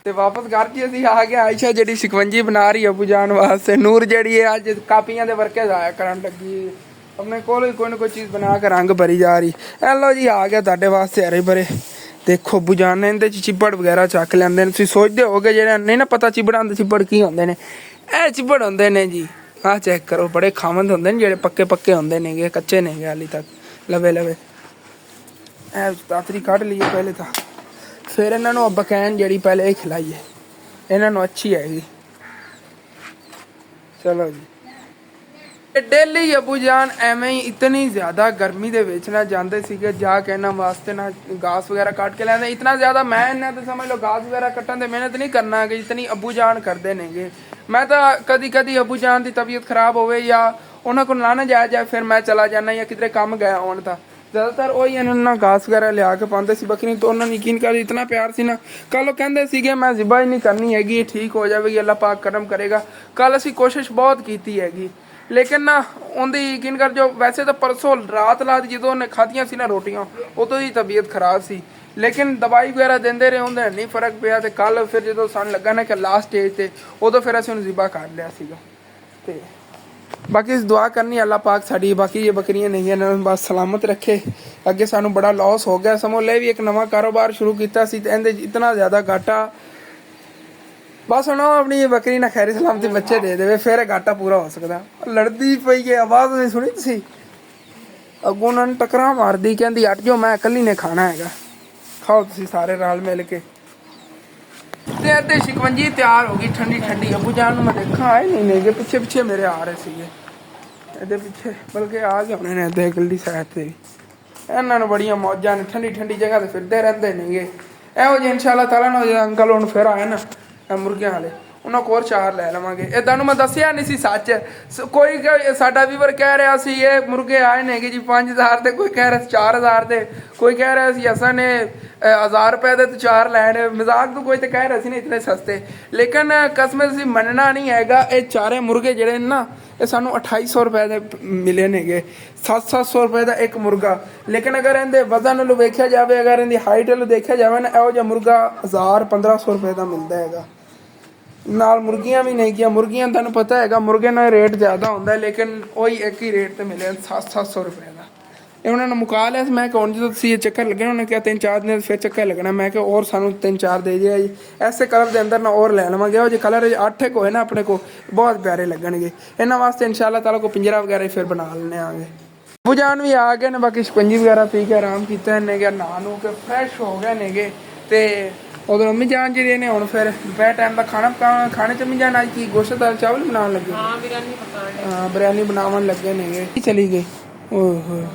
[SPEAKER 1] ਤੇ ਵਾਪਸ ਘਰ 'ਚ ਅਸੀਂ ਆ ਗਏ। ਆਇਸ਼ਾ ਜਿਹੜੀ ਸ਼ਿਕੰਜੀ ਬਣਾ ਰਹੀ ਅੱਬੂ ਜਾਨ ਵਾਸਤੇ। ਨੂਰ ਜਿਹੜੀ ਹੈ ਅੱਜ ਕਾਪੀਆਂ ਦੇ ਵਰਕੇ ਜ਼ਾਇਆ ਕਰਨ ਲੱਗੀ, ਆਪਣੇ ਕੋਲ ਹੀ ਕੋਈ ਨਾ ਕੋਈ ਚੀਜ਼ ਬਣਾ ਕੇ ਰੰਗ ਭਰੀ ਜਾ ਰਹੀ। ਐ ਲਓ ਜੀ, ਆ ਗਿਆ ਤੁਹਾਡੇ ਵਾਸਤੇ ਹਰੇ ਭਰੇ। ਦੇਖੋ ਅੱਬੂ ਜਾਨ ਨੇ ਇਹਦੇ 'ਚ ਚਿੱਬੜ ਵਗੈਰਾ ਚੱਕ ਲੈਂਦੇ ਨੇ। ਤੁਸੀਂ ਸੋਚਦੇ ਹੋਗੇ ਜਿਹੜੇ ਨਹੀਂ ਨਾ ਪਤਾ ਚਿੱਬੜਾਂ ਦੇ ਚਿੱਬੜ ਕੀ ਹੁੰਦੇ ਨੇ, ਇਹ ਚਿੱਬੜ ਹੁੰਦੇ ਨੇ ਜੀ। ਆਹ ਚੈੱਕ ਕਰੋ, ਬੜੇ ਖਾਵੰਦ ਹੁੰਦੇ ਨੇ ਜਿਹੜੇ ਪੱਕੇ ਹੁੰਦੇ ਨੇਗੇ, ਕੱਚੇ ਨੇਗੇ ਹਾਲੇ ਤੱਕ ਲਵੇ। ਇਹ ਤਾਤਰੀ ਕੱਢ ਲਈਏ ਪਹਿਲੇ ਤਾਂ, ਫਿਰ ਇਹਨਾਂ ਨੂੰ ਬਕੈਨ ਜਿਹੜੀ ਪਹਿਲੇ ਇਹ ਖਿਲਾਈਏ, ਇਹਨਾਂ ਨੂੰ ਅੱਛੀ ਹੈਗੀ। ਚਲੋ ਜੀ, ਡੇਲੀ ਅੱਬੂ ਜਾਨ ਐਵੇਂ ਹੀ ਇਤਨੀ ਜ਼ਿਆਦਾ ਗਰਮੀ ਦੇ ਵਿੱਚ ਨਾ ਜਾਂਦੇ ਸੀਗੇ, ਜਾ ਕੇ ਇਹਨਾਂ ਵਾਸਤੇ ਨਾ ਘਾਸ ਵਗੈਰਾ ਕੱਟ ਕੇ ਲੈਂਦੇ। ਇਤਨਾ ਜ਼ਿਆਦਾ ਮੈਂ ਇਹਨਾਂ ਤੇ ਸਮਝ ਲਓ ਘਾਸ ਵਗੈਰਾ ਕੱਟਣ ਦੇ ਮਿਹਨਤ ਨਹੀਂ ਕਰਨਾ ਕਿ ਜਿਤਨੀ ਅੱਬੂ ਜਾਨ ਕਰਦੇ ਨੇਗੇ। ਮੈਂ ਤਾਂ ਕਦੀ ਅੱਬੂ ਜਾਨ ਦੀ ਤਬੀਅਤ ਖਰਾਬ ਹੋਵੇ ਜਾਂ ਉਹਨਾਂ ਕੋਲ ਨਾ ਜਾਇਆ, ਫਿਰ ਮੈਂ ਚਲਾ ਜਾਂਦਾ ਜਾਂ ਕਿਧਰੇ ਕੰਮ ਗਿਆ ਹੋਣ, ਤਾਂ ਜ਼ਿਆਦਾਤਰ ਉਹੀ ਇਹਨਾਂ ਨੂੰ ਨਾ ਘਾਸ ਵਗੈਰਾ ਲਿਆ ਕੇ ਪਾਉਂਦੇ ਸੀ ਬੱਕਰੀ ਤੋਂ। ਉਹਨਾਂ ਨੂੰ ਯਕੀਨ ਕਰ ਇਤਨਾ ਪਿਆਰ ਸੀ ਨਾ। ਕੱਲ ਉਹ ਕਹਿੰਦੇ ਸੀਗੇ ਮੈਂ ਜ਼ਿਬਾ ਹੀ ਨਹੀਂ ਕਰਨੀ ਹੈਗੀ, ਠੀਕ ਹੋ ਜਾਵੇਗੀ, ਅੱਲਾ ਪਾਕ ਕਰਮ ਕਰੇਗਾ। ਕੱਲ ਅਸੀਂ ਕੋਸ਼ਿਸ਼ ਬਹੁਤ ਕੀਤੀ ਹੈਗੀ, ਲੇਕਿਨ ਨਾ ਉਹਦੀ ਯਕੀਨ ਕਰ ਜੋ। ਵੈਸੇ ਤਾਂ ਪਰਸੋਂ ਰਾਤ ਜਦੋਂ ਉਹਨੇ ਖਾਧੀਆਂ ਸੀ ਨਾ ਰੋਟੀਆਂ, ਉਦੋਂ ਹੀ ਤਬੀਅਤ ਖਰਾਬ ਸੀ। ਲੇਕਿਨ ਦਵਾਈ ਵਗੈਰਾ ਦਿੰਦੇ ਰਹੇ, ਉਹਦੇ ਨਹੀਂ ਫਰਕ ਪਿਆ। ਤੇ ਕੱਲ ਫਿਰ ਜਦੋਂ ਸਾਨੂੰ ਲੱਗਾ ਨਾ ਕਿ ਲਾਸਟ ਸਟੇਜ ਤੇ, ਉਦੋਂ ਫਿਰ ਅਸੀਂ ਉਹਨੂੰ ਜ਼ਿਬਾ ਕਰ ਲਿਆ ਸੀਗਾ। ਤੇ ਬਾਕੀ ਦੁਆ ਕਰਨੀ ਅੱਲਾ ਪਾਕ ਸਾਡੀ ਬਾਕੀ ਇਹ ਬੱਕਰੀਆਂ ਨਹੀਂ ਇਹਨਾਂ ਨੂੰ ਬਸ ਸਲਾਮਤ ਰੱਖੇ। ਅੱਗੇ ਸਾਨੂੰ ਬੜਾ ਲਾਸ ਹੋ ਗਿਆ। ਸਮੋਲੇ ਵੀ ਇੱਕ ਨਵਾਂ ਕਾਰੋਬਾਰ ਸ਼ੁਰੂ ਕੀਤਾ ਸੀ ਤੇ ਇਹਦੇ ਇਤਨਾ ਜ਼ਿਆਦਾ ਘਾਟਾ, ਬਸ ਹੁਣ ਆਪਣੀ ਬੱਕਰੀ ਨਾਲ ਖੈਰੀ ਸਲਾਮਤੀ ਬੱਚੇ ਦੇ ਦੇਵੇ, ਫਿਰ ਇਹ ਘਾਟਾ ਪੂਰਾ ਹੋ ਸਕਦਾ। ਲੜਦੀ ਪਈ ਹੈ, ਆਵਾਜ਼ ਨਹੀਂ ਸੁਣੀ ਤੁਸੀਂ? ਅੱਗੋਂ ਉਹਨਾਂ ਨੂੰ ਟੱਕਰਾਂ ਮਾਰਦੀ, ਕਹਿੰਦੀ ਅੱਟ ਜਾਓ, ਮੈਂ ਇਕੱਲੀ ਨੇ ਖਾਣਾ ਹੈਗਾ, ਖਾਓ ਤੁਸੀਂ ਸਾਰੇ ਰਲ ਮਿਲ ਕੇ। ਤੇ ਇੱਥੇ ਸ਼ਿਕੰਜੀ ਤਿਆਰ ਹੋ ਗਈ ਠੰਡੀ। ਅੱਬੂ ਜਾਨ ਨੂੰ ਮੈਂ ਦੇਖਾਂ ਆਏ ਨਹੀਂ ਪਿੱਛੇ ਮੇਰੇ ਆ ਰਹੇ ਸੀਗੇ ਇਹਦੇ ਪਿੱਛੇ, ਬਲਕਿ ਆ ਗਏ ਹੋਣੇ ਨੇ ਇੱਥੇ ਗਲੀ ਸਾਈਡ ਤੇ। ਇਹਨਾਂ ਨੂੰ ਬੜੀਆਂ ਮੌਜਾਂ ਨੇ, ਠੰਡੀ ਜਗ੍ਹਾ ਤੇ ਫਿਰਦੇ ਰਹਿੰਦੇ ਨੇਗੇ। ਇਹੋ ਜਿਹੇ ਇਨਸ਼ਾ ਅੱਲਾ ਤਾਲਾ ਨਾਲ ਜਦੋਂ ਅੰਕਲ ਹੁਣ ਫਿਰ ਆਏ ਨਾ ਮੁਰਗਿਆਂ ਵਾਲੇ, ਉਹਨਾਂ ਕੋਲ 4 ਲੈ ਲਵਾਂਗੇ। ਇਹ ਤੁਹਾਨੂੰ ਮੈਂ ਦੱਸਿਆ ਨਹੀਂ ਸੀ ਸੱਚ। ਕੋਈ ਸਾਡਾ ਵੀਵਰ ਕਹਿ ਰਿਹਾ ਸੀ ਇਹ ਮੁਰਗੇ ਆਏ ਨੇਗੇ ਜੀ 5000 ਤੇ, ਕੋਈ ਕਹਿ ਰਿਹਾ ਸੀ 4000 ਤੇ, ਕੋਈ ਕਹਿ ਰਿਹਾ ਸੀ ਅਸਾਂ ਨੇ 1000 ਰੁਪਏ ਦੇ ਤੇ 4 ਲੈਣੇ। ਮਜ਼ਾਕ ਤੋਂ ਕੋਈ ਤਾਂ ਕਹਿ ਰਿਹਾ ਸੀ ਨਾ ਇਤਨੇ ਸਸਤੇ। ਲੇਕਿਨ ਕਸਮ ਤੁਸੀਂ ਮੰਨਣਾ ਨਹੀਂ ਹੈਗਾ, ਇਹ 4 ਮੁਰਗੇ ਜਿਹੜੇ ਨੇ ਨਾ, ਇਹ ਸਾਨੂੰ 2800 ਰੁਪਏ ਦੇ ਮਿਲੇ ਨੇਗੇ। 700 ਰੁਪਏ ਦਾ ਇੱਕ ਮੁਰਗਾ। ਲੇਕਿਨ ਅਗਰ ਇਹਦੇ ਵਜ਼ਨ ਵੱਲੋਂ ਵੇਖਿਆ ਜਾਵੇ, ਅਗਰ ਇਹਦੀ ਹਾਈਟ ਵੱਲੋਂ ਦੇਖਿਆ ਜਾਵੇ ਨਾ, ਇਹੋ ਜਿਹਾ ਮੁਰਗਾ 1000-1500 ਰੁਪਏ ਦਾ ਮਿਲਦਾ ਹੈਗਾ। ਨਾਲ ਮੁਰਗੀਆਂ ਵੀ ਨਹੀਂ ਗਿਆ। ਮੁਰਗੀਆਂ ਤੁਹਾਨੂੰ ਪਤਾ ਹੈਗਾ ਮੁਰਗੇ ਨਾਲ ਰੇਟ ਜ਼ਿਆਦਾ ਹੁੰਦਾ ਲੇਕਿਨ ਉਹੀ ਇੱਕ ਹੀ ਰੇਟ ਤੇ ਮਿਲਿਆ 700 ਰੁਪਏ ਦਾ। ਇਹ ਉਹਨਾਂ ਨੇ ਮੁਕਾ ਲਿਆ। ਮੈਂ ਕਿਹਾ ਹੁਣ ਜਦੋਂ ਤੁਸੀਂ ਇਹ ਚੱਕਰ ਲੱਗੇ ਉਹਨੇ ਕਿਹਾ 3-4 ਦਿਨ ਫਿਰ ਚੱਕਰ ਲੱਗਣਾ। ਮੈਂ ਕਿਹਾ ਔਰ ਸਾਨੂੰ 3-4 ਦੇ ਜਿਆ ਜੀ, ਐਸੇ ਕਲਰ ਦੇ ਅੰਦਰ ਨਾ ਔਰ ਲੈ ਲਵਾਂਗੇ। ਉਹ ਜੇ ਕਲਰ 8 ਹੋਏ ਨਾ ਆਪਣੇ ਕੋ ਬਹੁਤ ਪਿਆਰੇ ਲੱਗਣਗੇ। ਇਹਨਾਂ ਵਾਸਤੇ ਇਨਸ਼ਾਅੱਲਾ ਤਾਲਾ ਕੋ ਪਿੰਜਰਾ ਵਗੈਰਾ ਫਿਰ ਬਣਾ ਲੈਣੇ ਆਂਗੇ। ਅੱਬੂ ਜਾਨ ਵੀ ਆ ਗਏ ਨੇ, ਬਾਕੀ ਸ਼ਿਕੰਜੀ ਵਗੈਰਾ ਪੀ ਕੇ ਆਰਾਮ ਕੀਤਾ ਇਹਨੇ ਕਿ ਨਹਾ ਨੂੰ ਕੇ ਫਰੈਸ਼ ਹੋ ਗਏ ਨੇਗੇ। ਤੇ ਉਦੋਂ ਮੰਮੀ ਜਾਨ ਜਿਹੜੇ ਨੇ ਹੁਣ ਫਿਰ ਦੁਪਹਿਰ ਟਾਈਮ ਦਾ ਖਾਣਾ ਪਕਾਉਣ ਖਾਣੇ ਚ ਮੰਮੀ ਜਾਨ ਅੱਜ ਕੀ ਗੋਸ਼ਤ ਦਾਲ ਚਾਵਲ ਬਣਾਉਣ ਲੱਗੇ।
[SPEAKER 2] ਹਾਂ ਬਿਰਿਆਨੀ ਪਕਾਉਣ।
[SPEAKER 1] ਹਾਂ ਬਿਰਿਆਨੀ ਬਣਾਉਣ ਲੱਗੇ ਨੇਗੇ। ਚਲੀ ਗਈ ਓਹੋ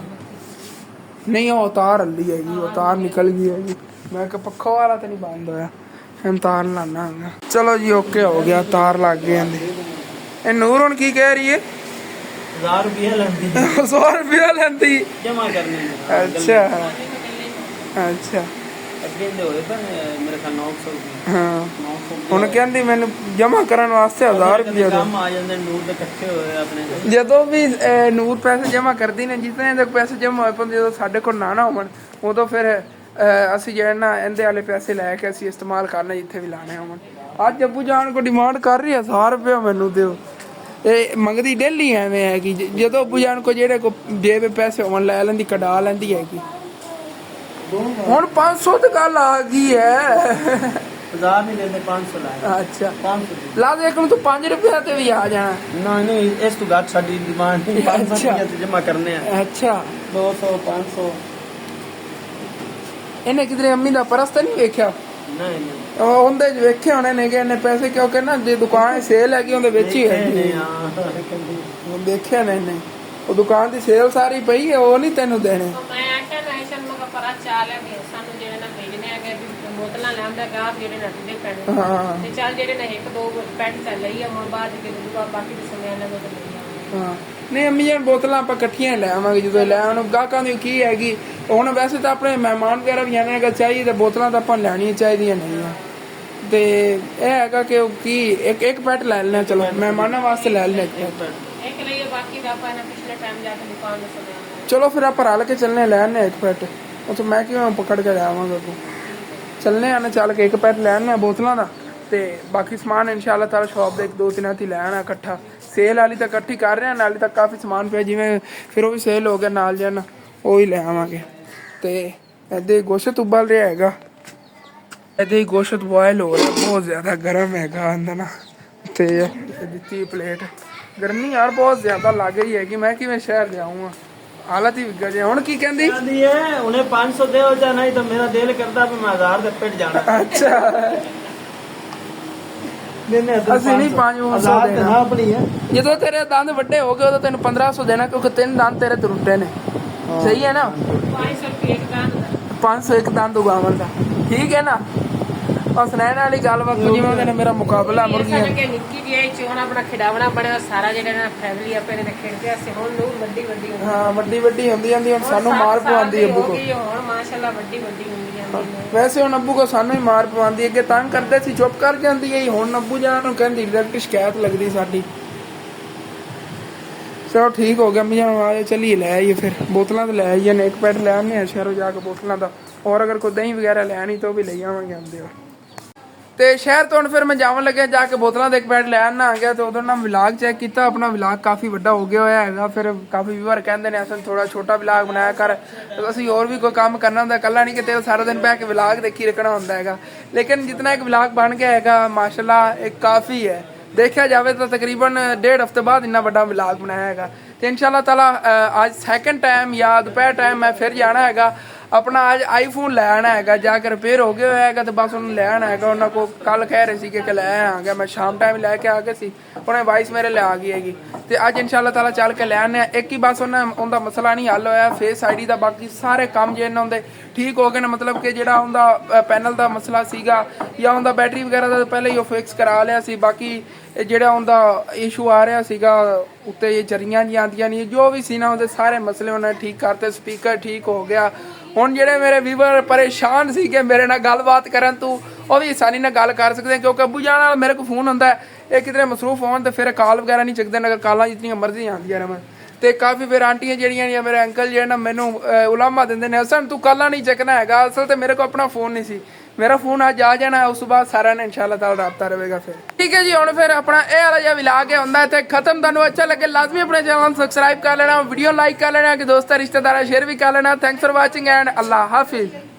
[SPEAKER 1] ਨਹੀਂ ਉਹ ਤਾਰ ਹੱਲੀ ਹੈਗੀ, ਉਹ ਤਾਰ ਨਿਕਲ ਗਈ ਹੈਗੀ। ਮੈਂ ਕਿਹਾ ਪੱਖਾ ਵਾਲਾ ਤਾਂ ਨਹੀਂ ਬੰਦ ਹੋਇਆ, ਹੁਣ ਤਾਰ ਲਾਣਾ ਹੈਗਾ। ਚਲੋ ਜੀ ਓਕੇ ਹੋ ਗਿਆ, ਤਾਰ ਲੱਗ ਗਈ ਇਹਦੀ। ਇਹ ਨੂਰ ਹੁਣ ਕੀ ਕਹਿ ਰਹੀ ਹੈ?
[SPEAKER 3] 1000 रुपया लेंदी
[SPEAKER 1] 100 ਰੁਪਇਆ ਲੈਂਦੀ
[SPEAKER 3] जमा करने
[SPEAKER 1] ਅੱਛਾ ਅੱਛਾ
[SPEAKER 3] ਅੱਗੇ ਦੇ ਹੋਏ ਤਾਂ ਮੇਰੇ ਖਿਆਲ 900 ਰੁਪਏ।
[SPEAKER 1] ਹਾਂ
[SPEAKER 3] 900
[SPEAKER 1] ਹੁਣ ਕਹਿੰਦੀ ਮੈਨੂੰ ਜਮਾ ਕਰਨ ਵਾਸਤੇ 1000 ਰੁਪਏ ਦਿਓ।
[SPEAKER 3] ਕੰਮ ਆ ਜਾਂਦੇ ਨੂਰ ਦੇ ਇਕੱਠੇ ਹੋਏ ਆਪਣੇ।
[SPEAKER 1] ਜਦੋਂ ਵੀ ਨੂਰ ਪੈਸੇ ਜਮਾ ਕਰਦੀ ਨੇ ਜਿਤਨੇ ਤੱਕ ਪੈਸੇ ਜਮਾ ਹੋਏ ਪਰ ਜਦੋਂ ਸਾਡੇ ਕੋਲ ਨਾ ਹੋਣ ਉਦੋਂ ਫਿਰ ਅਸੀਂ ਜਿਹੜਾ ਨਾ ਇਹਦੇ ਵਾਲੇ ਪੈਸੇ ਲੈ ਕੇ ਅਸੀਂ ਇਸਤੇਮਾਲ ਕਰਨਾ ਜਿੱਥੇ ਵੀ ਲਾਣੇ ਹੋਣ। ਅੱਜ ਅੱਬੂ ਜਾਨ ਕੋ ਡਿਮਾਂਡ ਕਰ ਰਹੀ ਹੈ 100 ਰੁਪਏ ਮੈਨੂੰ ਦਿਓ। ਇਹ ਮੰਗਦੀ ਡੇਲੀ ਐਵੇਂ ਹੈ ਕਿ ਜਦੋਂ ਅੱਬੂ ਜਾਨ ਕੋ ਜਿਹੜੇ ਕੋ ਜੇਬ ਪੈਸੇ ਹੋਣ ਲੈ ਲੈਂਦੀ ਕਢਾ ਲੈਂਦੀ ਹੈਗੀ। ਹੁਣ 500 ਤੇ ਗੱਲ ਆ ਗਈ ਹੈ।
[SPEAKER 3] 1000 ਨਹੀਂ ਲੈਂਦੇ 500 ਲਾਏ।
[SPEAKER 1] ਅੱਛਾ
[SPEAKER 3] 500
[SPEAKER 1] ਲਾ ਦੇ ਨੂੰ ਤੂੰ 5 ਰੁਪਏ ਤੇ ਵੀ ਆ ਜਾਣਾ।
[SPEAKER 3] ਨਹੀਂ ਨਹੀਂ ਇਸ ਤੋਂ ਘੱਟ ਸਾਡੀ ਡਿਮਾਂਡ ਨਹੀਂ। 500 ਰੁਪਏ ਜਮਾ ਕਰਨੇ ਆ।
[SPEAKER 1] ਅੱਛਾ
[SPEAKER 3] 200 500
[SPEAKER 1] ਇਹਨੇ ਕਿਧਰੇ ਅੰਮੀ ਦਾ ਪਰਸ ਤਾਂ ਨਹੀਂ ਵੇਖਿਆ?
[SPEAKER 3] ਨਹੀਂ ਨਹੀਂ
[SPEAKER 1] ਉਹ ਉਹਦੇ ਚ ਵੇਖੇ ਹੋਣੇ ਨੇ ਕਿ ਇਹਨੇ ਪੈਸੇ ਕਿਉਂਕਿ ਨਾ ਜੇ ਦੁਕਾਨ ਸੇਲ ਹੈਗੀ ਉਹਦੇ ਵਿੱਚ ਹੀ ਹੈਗੀ। ਉਹ ਦੇਖਿਆ ਨੇ ਇਹਨੇ ਉਹ ਦੁਕਾਨ ਦੀ ਸੇਲ ਸਾਰੀ ਪਈ ਹੈ, ਉਹ ਨਹੀਂ ਤੈਨੂੰ ਦੇਣੇ।
[SPEAKER 2] ਮੈਂ ਆਖਿਆ ਨਾਇਸ਼ਨ ਨੂੰ ਪਰਾ ਚਾਲ ਹੈ ਵੀ ਸਾਨੂੰ ਜਿਹੜੇ ਨਾ ਭੇਜਨੇ ਹੈਗੇ ਵੀ ਬੋਤਲਾਂ ਲੈਂਦਾ ਗਾ ਜਿਹੜੇ ਨਾ ਦੇ ਪੈਣੇ।
[SPEAKER 1] ਹਾਂ
[SPEAKER 2] ਤੇ ਚੱਲ ਜਿਹੜੇ ਨਾ ਇੱਕ ਦੋ ਪੈਂਟ ਚੱਲ ਲਈ ਆ ਮੈਂ ਬਾਅਦ ਦੇ ਦੂਗਾ ਬਾਕੀ ਦੇ ਸਮਿਆਂ ਨਾਲ ਉਹ ਲਈ ਆ।
[SPEAKER 1] ਹਾਂ ਨਹੀਂ ਅੰਮੀ ਜਾਨ ਬੋਤਲਾਂ ਆਪਾਂ ਇਕੱਠੀਆਂ ਲੈ ਆਵਾਂਗੇ ਜਦੋਂ ਲੈ ਆਉਣ। ਗਾਹਕਾਂ ਦੀ ਕੀ ਹੈਗੀ ਹੁਣ ਵੈਸੇ ਤਾਂ ਆਪਣੇ ਮਹਿਮਾਨ ਵਗੈਰਾ ਵੀ ਆਣੇ ਹੈਗਾ ਚਾਹੀਦਾ ਬੋਤਲਾਂ ਤਾਂ ਆਪਾਂ ਲੈਣੀਆਂ ਚਾਹੀਦੀਆਂ ਨਹੀਂ ਆ। ਤੇ ਇਹ ਹੈਗਾ ਕਿ ਉਹ ਕੀ ਇੱਕ ਪੈਟ ਲੈ ਲੈਣਾ। ਚਲੋ ਮਹਿਮਾਨਾਂ ਵਾਸਤੇ ਲੈ ਲੈਣਾ
[SPEAKER 2] ਇੱਕ ਲਈ ਬਾਕੀ ਦਾ ਆਪਾਂ ਇਹਨਾਂ ਪਿਛਲੇ ਟਾਈਮ ਜਾ ਕੇ ਦੁਕਾਨ ਤੋਂ ਸੁਣਿਆ।
[SPEAKER 1] ਚਲੋ ਫਿਰ ਆਪਾਂ ਰਲ ਕੇ ਚੱਲਨੇ ਲੈ ਆਨੇ ਇੱਕ ਪੈਟ। ਉੱਥੇ ਮੈਂ ਕਿਉਂ ਪਕੜ ਕੇ ਲਿਆਵਾਂਗਾ ਤੂੰ ਚੱਲਨੇ ਆਨੇ ਚੱਲ ਕੇ ਇੱਕ ਪੈਟ ਲੈ ਆਨੇ ਬੋਤਲਾਂ ਦਾ। ਤੇ ਬਾਕੀ ਸਮਾਨ ਇਨਸ਼ਾਅੱਲਾ ਤਾਲਾ ਸ਼ਾਪ ਦੇ 1-2 ਦਿਨਾਂ 'ਚ ਲੈ ਆਣਾ ਇਕੱਠਾ। ਸੇਲ ਵਾਲੀ ਤਾਂ ਇਕੱਠੀ ਕਰ ਰਹੇ ਆ ਨਾਲੇ ਤਾਂ ਕਾਫੀ ਸਮਾਨ ਪਿਆ ਜਿਵੇਂ ਫਿਰ ਉਹ ਵੀ ਸੇਲ ਹੋ ਗਿਆ ਨਾਲ ਜਨ ਉਹ ਹੀ ਲੈ ਆਵਾਂਗੇ। ਤੇ ਇਹਦੇ ਗੋਸ਼ਤ ਉਬਲ ਰਿਹਾ ਹੈਗਾ, ਇਹਦੇ ਗੋਸ਼ਤ ਬੋਇਲ ਹੋ ਰਿਹਾ ਬਹੁਤ ਜ਼ਿਆਦਾ ਗਰਮ ਹੈਗਾ ਅੰਦਰ ਨਾ। ਤੇ ਦਿੱਤੀ ਪਲੇਟ ਗਰਮੀ ਯਾਰ ਬਹੁਤ ਜ਼ਿਆਦਾ ਲੱਗ ਰਹੀ ਹੈ ਕਿ ਮੈਂ ਕਿਵੇਂ ਸ਼ਹਿਰ ਜਾਊਂਗਾ ਹਾਲਤ ਹੀ ਵਿਗੜ ਜਾਏ। ਹੁਣ ਕੀ ਕਹਿੰਦੀ
[SPEAKER 3] ਹੈ ਉਹਨੇ 500 ਦਿਓ ਜਾਂ ਨਹੀਂ ਤਾਂ ਮੇਰਾ ਦਿਲ ਕਰਦਾ ਵੀ ਮੈਂ 1000 ਦੇ ਪਿੱਟ ਜਾਣਾ।
[SPEAKER 1] ਅੱਛਾ ਅਸੀਂ ਨਹੀਂ 500 ਦੇਣਾ
[SPEAKER 3] ਆਪਣੀ ਹੈ।
[SPEAKER 1] ਜਦੋਂ ਤੇਰੇ ਦੰਦ ਵੱਡੇ ਹੋ ਗਏ ਉਦੋਂ ਤੈਨੂੰ 1500 ਦੇਣਾ ਕਿਉਂਕਿ 3 ਦੰਦ ਤੇਰੇ ਟੁੱਟੇ ਨੇ। ਸਹੀ ਹੈ ਨਾ
[SPEAKER 2] 500 ਰੁਪਏ ਇੱਕ ਦੰਦ
[SPEAKER 1] 500 ਇੱਕ ਦੰਦ ਉਗਾਵਣ ਦਾ ਠੀਕ ਹੈ ਨਾ। ਬਸ ਰਹਿਣ ਵਾਲੀ ਗੱਲਬਾਤ ਜਿਵੇਂ ਉਹਦੇ ਨੇ ਮੇਰਾ ਮੁਕਾਬਲਾ ਮੁਰਗੀਆਂ
[SPEAKER 2] ਕਿ ਨਿੱਕੀ ਜਿਹੀ ਚੋਣ ਆਪਣਾ ਖਿਡਾਵਣਾ ਬਣਿਆ ਸਾਰਾ ਜਿਹੜਾ ਨਾ ਫੈਮਿਲੀ ਆਪੇ ਨੇ ਖੇਡਦੇ ਸੀ। ਹੁਣ ਨੂੰ ਵੱਡੀ ਵੱਡੀ
[SPEAKER 1] ਹਾਂ ਵੱਡੀ ਵੱਡੀ ਹੁੰਦੀ ਜਾਂਦੀ ਹੁਣ ਸਾਨੂੰ ਮਾਰ ਪਵਾਉਂਦੀ ਅੱਬੂ ਕੋ।
[SPEAKER 2] ਹੁਣ ਮਾਸ਼ਾਅੱਲਾ ਵੱਡੀ ਵੱਡੀ ਹੁੰਦੀ ਜਾਂਦੀ ਹੈ।
[SPEAKER 1] ਵੈਸੇ ਹੁਣ ਅੱਬੂ ਕੋ ਸਾਨੂੰ ਹੀ ਮਾਰ ਪਵਾਉਂਦੀ ਅੱਗੇ ਤੰਗ ਕਰਦੇ ਸੀ ਚੁੱਪ ਕਰ ਜਾਂਦੀ ਹੈ। ਹੁਣ ਅੱਬੂ ਜਾਨ ਨੂੰ ਕਹਿੰਦੀ ਡਾਇਰੈਕਟ ਸ਼ਿਕਾਇਤ ਲੱਗਦੀ ਸਾਡੀ। ਚਲੋ ਠੀਕ ਹੋ ਗਿਆ ਮੀਆਂ ਆਏ ਚਲੀਏ ਲੈ ਆਈਏ ਫਿਰ ਬੋਤਲਾਂ ਤਾਂ ਲੈ ਆਈਏ ਨੇ ਇੱਕ ਪੈਟ ਲੈ ਆਉਂਦੇ ਆ ਸ਼ਹਿਰੋਂ ਜਾ ਕੇ ਬੋਤਲਾਂ ਦਾ। ਔਰ ਅਗਰ ਕੋਈ ਦਹੀਂ ਵਗੈਰਾ ਲੈਣੀ ਤਾਂ ਉਹ ਵੀ ਲਈ ਆਵਾਂਗੇ ਆਉਂਦੇ ਹੋ। ਤੇ ਸ਼ਹਿਰ ਤੋਂ ਹੁਣ ਫਿਰ ਮੈਂ ਜਾਵਣ ਲੱਗਿਆ ਜਾ ਕੇ ਬੋਤਲਾਂ ਦਾ ਇੱਕ ਪੈਟ ਲੈ ਆਉਣਾ ਆ ਗਿਆ। ਤੇ ਉਦੋਂ ਨਾ ਵਿਲਾਗ ਚੈੱਕ ਕੀਤਾ ਆਪਣਾ ਵਿਲਾਗ ਕਾਫੀ ਵੱਡਾ ਹੋ ਗਿਆ ਹੋਇਆ ਹੈਗਾ। ਫਿਰ ਕਾਫੀ ਵੀਵਰ ਕਹਿੰਦੇ ਨੇ ਅਸਲ ਥੋੜਾ ਛੋਟਾ ਵਿਲਾਗ ਬਣਾਇਆ ਕਰ। ਅਸੀਂ ਹੋਰ ਵੀ ਕੋਈ ਕੰਮ ਕਰਨਾ ਹੁੰਦਾ ਇਕੱਲਾ ਨਹੀਂ ਕਿਤੇ ਸਾਰਾ ਦਿਨ ਬਹਿ ਕੇ ਵਿਲਾਗ ਦੇਖੀ ਰੱਖਣਾ ਹੁੰਦਾ ਹੈਗਾ। ਲੇਕਿਨ ਜਿਤਨਾ ਇੱਕ ਵਿਲਾਗ ਬਣ ਗਿਆ ਹੈਗਾ ਮਾਸ਼ਾਅੱਲਾ ਇਹ ਕਾਫੀ ਹੈ। ਦੇਖਿਆ ਜਾਵੇ ਤਾਂ ਤਕਰੀਬਨ 1.5 ਹਫ਼ਤੇ ਬਾਅਦ ਇੰਨਾ ਵੱਡਾ ਵਿਲਾਗ ਬਣਾਇਆ ਹੈਗਾ। ਤੇ ਇਨਸ਼ਾਅੱਲਾ ਤਾਲਾ ਅੱਜ ਸੈਕਿੰਡ ਟਾਈਮ ਜਾਂ ਦੁਪਹਿਰ ਟਾਈਮ ਮੈਂ ਫਿਰ ਜਾਣਾ ਹੈਗਾ ਆਪਣਾ ਅੱਜ ਆਈਫੋਨ ਲੈ ਆਣਾ ਹੈਗਾ ਜਾ ਕੇ ਰਿਪੇਅਰ ਹੋ ਗਿਆ ਹੋਇਆ ਹੈਗਾ। ਤੇ ਬਸ ਉਹਨੂੰ ਲੈ ਆਣਾ ਹੈਗਾ। ਉਹਨਾਂ ਕੋਲ ਕੱਲ ਕਹਿ ਰਹੇ ਸੀ ਕਿ ਲੈ ਆ ਗਿਆ ਮੈਂ ਸ਼ਾਮ ਟਾਈਮ ਲੈ ਕੇ ਆ ਗਏ ਸੀ ਉਹਨੇ ਵਾਈਸ ਮੇਰੇ ਲੈ ਆ ਗਈ ਹੈਗੀ। ਤੇ ਅੱਜ ਇਨਸ਼ਾਅੱਲਾ ਤਾਲਾ ਚੱਲ ਕੇ ਲੈ ਆਨੇ ਆ। ਇੱਕ ਹੀ ਬਸ ਉਹਦਾ ਮਸਲਾ ਨਹੀਂ ਹੱਲ ਹੋਇਆ ਫੇਸ ਆਈਡੀ ਦਾ ਬਾਕੀ ਸਾਰੇ ਕੰਮ ਜੇ ਇਹਨਾਂ ਹੁੰਦੇ ਠੀਕ ਹੋ ਗਏ ਨੇ। ਮਤਲਬ ਕਿ ਜਿਹੜਾ ਉਹਦਾ ਪੈਨਲ ਦਾ ਮਸਲਾ ਸੀਗਾ ਜਾਂ ਉਹਦਾ ਬੈਟਰੀ ਵਗੈਰਾ ਦਾ ਪਹਿਲਾਂ ਹੀ ਉਹ ਫਿਕਸ ਕਰਾ ਲਿਆ ਸੀ। ਬਾਕੀ ਜਿਹੜਾ ਉਹਦਾ ਇਸ਼ੂ ਆ ਰਿਹਾ ਸੀਗਾ ਉੱਤੇ ਚਰੀਆਂ ਜੀ ਆਉਂਦੀਆਂ ਨਹੀਂ ਜੋ ਵੀ ਸੀ ਨਾ ਉਹਦੇ ਸਾਰੇ ਮਸਲੇ ਉਹਨਾਂ ਨੇ ਠੀਕ ਕਰਤੇ। ਸਪੀਕਰ ਠੀਕ ਹੋ ਗਿਆ। ਹੁਣ ਜਿਹੜੇ ਮੇਰੇ ਵੀਵਰ ਪਰੇਸ਼ਾਨ ਸੀਗੇ ਮੇਰੇ ਨਾਲ ਗੱਲਬਾਤ ਕਰਨ ਤੋਂ ਉਹ ਵੀ ਆਸਾਨੀ ਨਾਲ ਗੱਲ ਕਰ ਸਕਦੇ ਕਿਉਂਕਿ ਅੱਬੂ ਜਾਨ ਨਾਲ ਮੇਰੇ ਕੋਲ ਫੋਨ ਹੁੰਦਾ ਇਹ ਕਿਧਰੇ ਮਸਰੂਫ ਹੋਣ ਤੇ ਫਿਰ ਕਾਲ ਵਗੈਰਾ ਨਹੀਂ ਚੱਕਦੇ ਨਗਰ ਕਾਲਾਂ ਜਿੰਨੀਆਂ ਮਰਜ਼ੀ ਆਉਂਦੀਆਂ ਰਹਿਣ। ਤੇ ਕਾਫੀ ਫਿਰ ਆਂਟੀਆਂ ਜਿਹੜੀਆਂ ਨੇ ਮੇਰੇ ਅੰਕਲ ਜਿਹੜੇ ਨਾ ਮੈਨੂੰ ਉਲਾਮਾ ਦਿੰਦੇ ਨੇ ਅਸਲ ਤੂੰ ਕਾਲਾਂ ਨਹੀਂ ਚੱਕਣਾ ਹੈਗਾ। ਅਸਲ ਤੇ ਮੇਰੇ ਕੋਲ ਆਪਣਾ ਫੋਨ ਨਹੀਂ ਸੀ मेरा फोन आज आ जाना, उस बाद सारा ने इंशाल्लाह ताला राबता रहेगा फिर। ठीक है जी, हुण फिर अपना ये वाला जो विलाग है हुंदा इत्थे खत्म। तुहानूं अच्छा लगे लाजमी अपने चैनल नूं सबसक्राइब कर लेना, वीडियो लाइक कर लेना कि दोस्तां रिश्तेदारां शेयर भी कर लेना। थैंक्स फॉर वाचिंग एंड अल्लाह हाफिज़।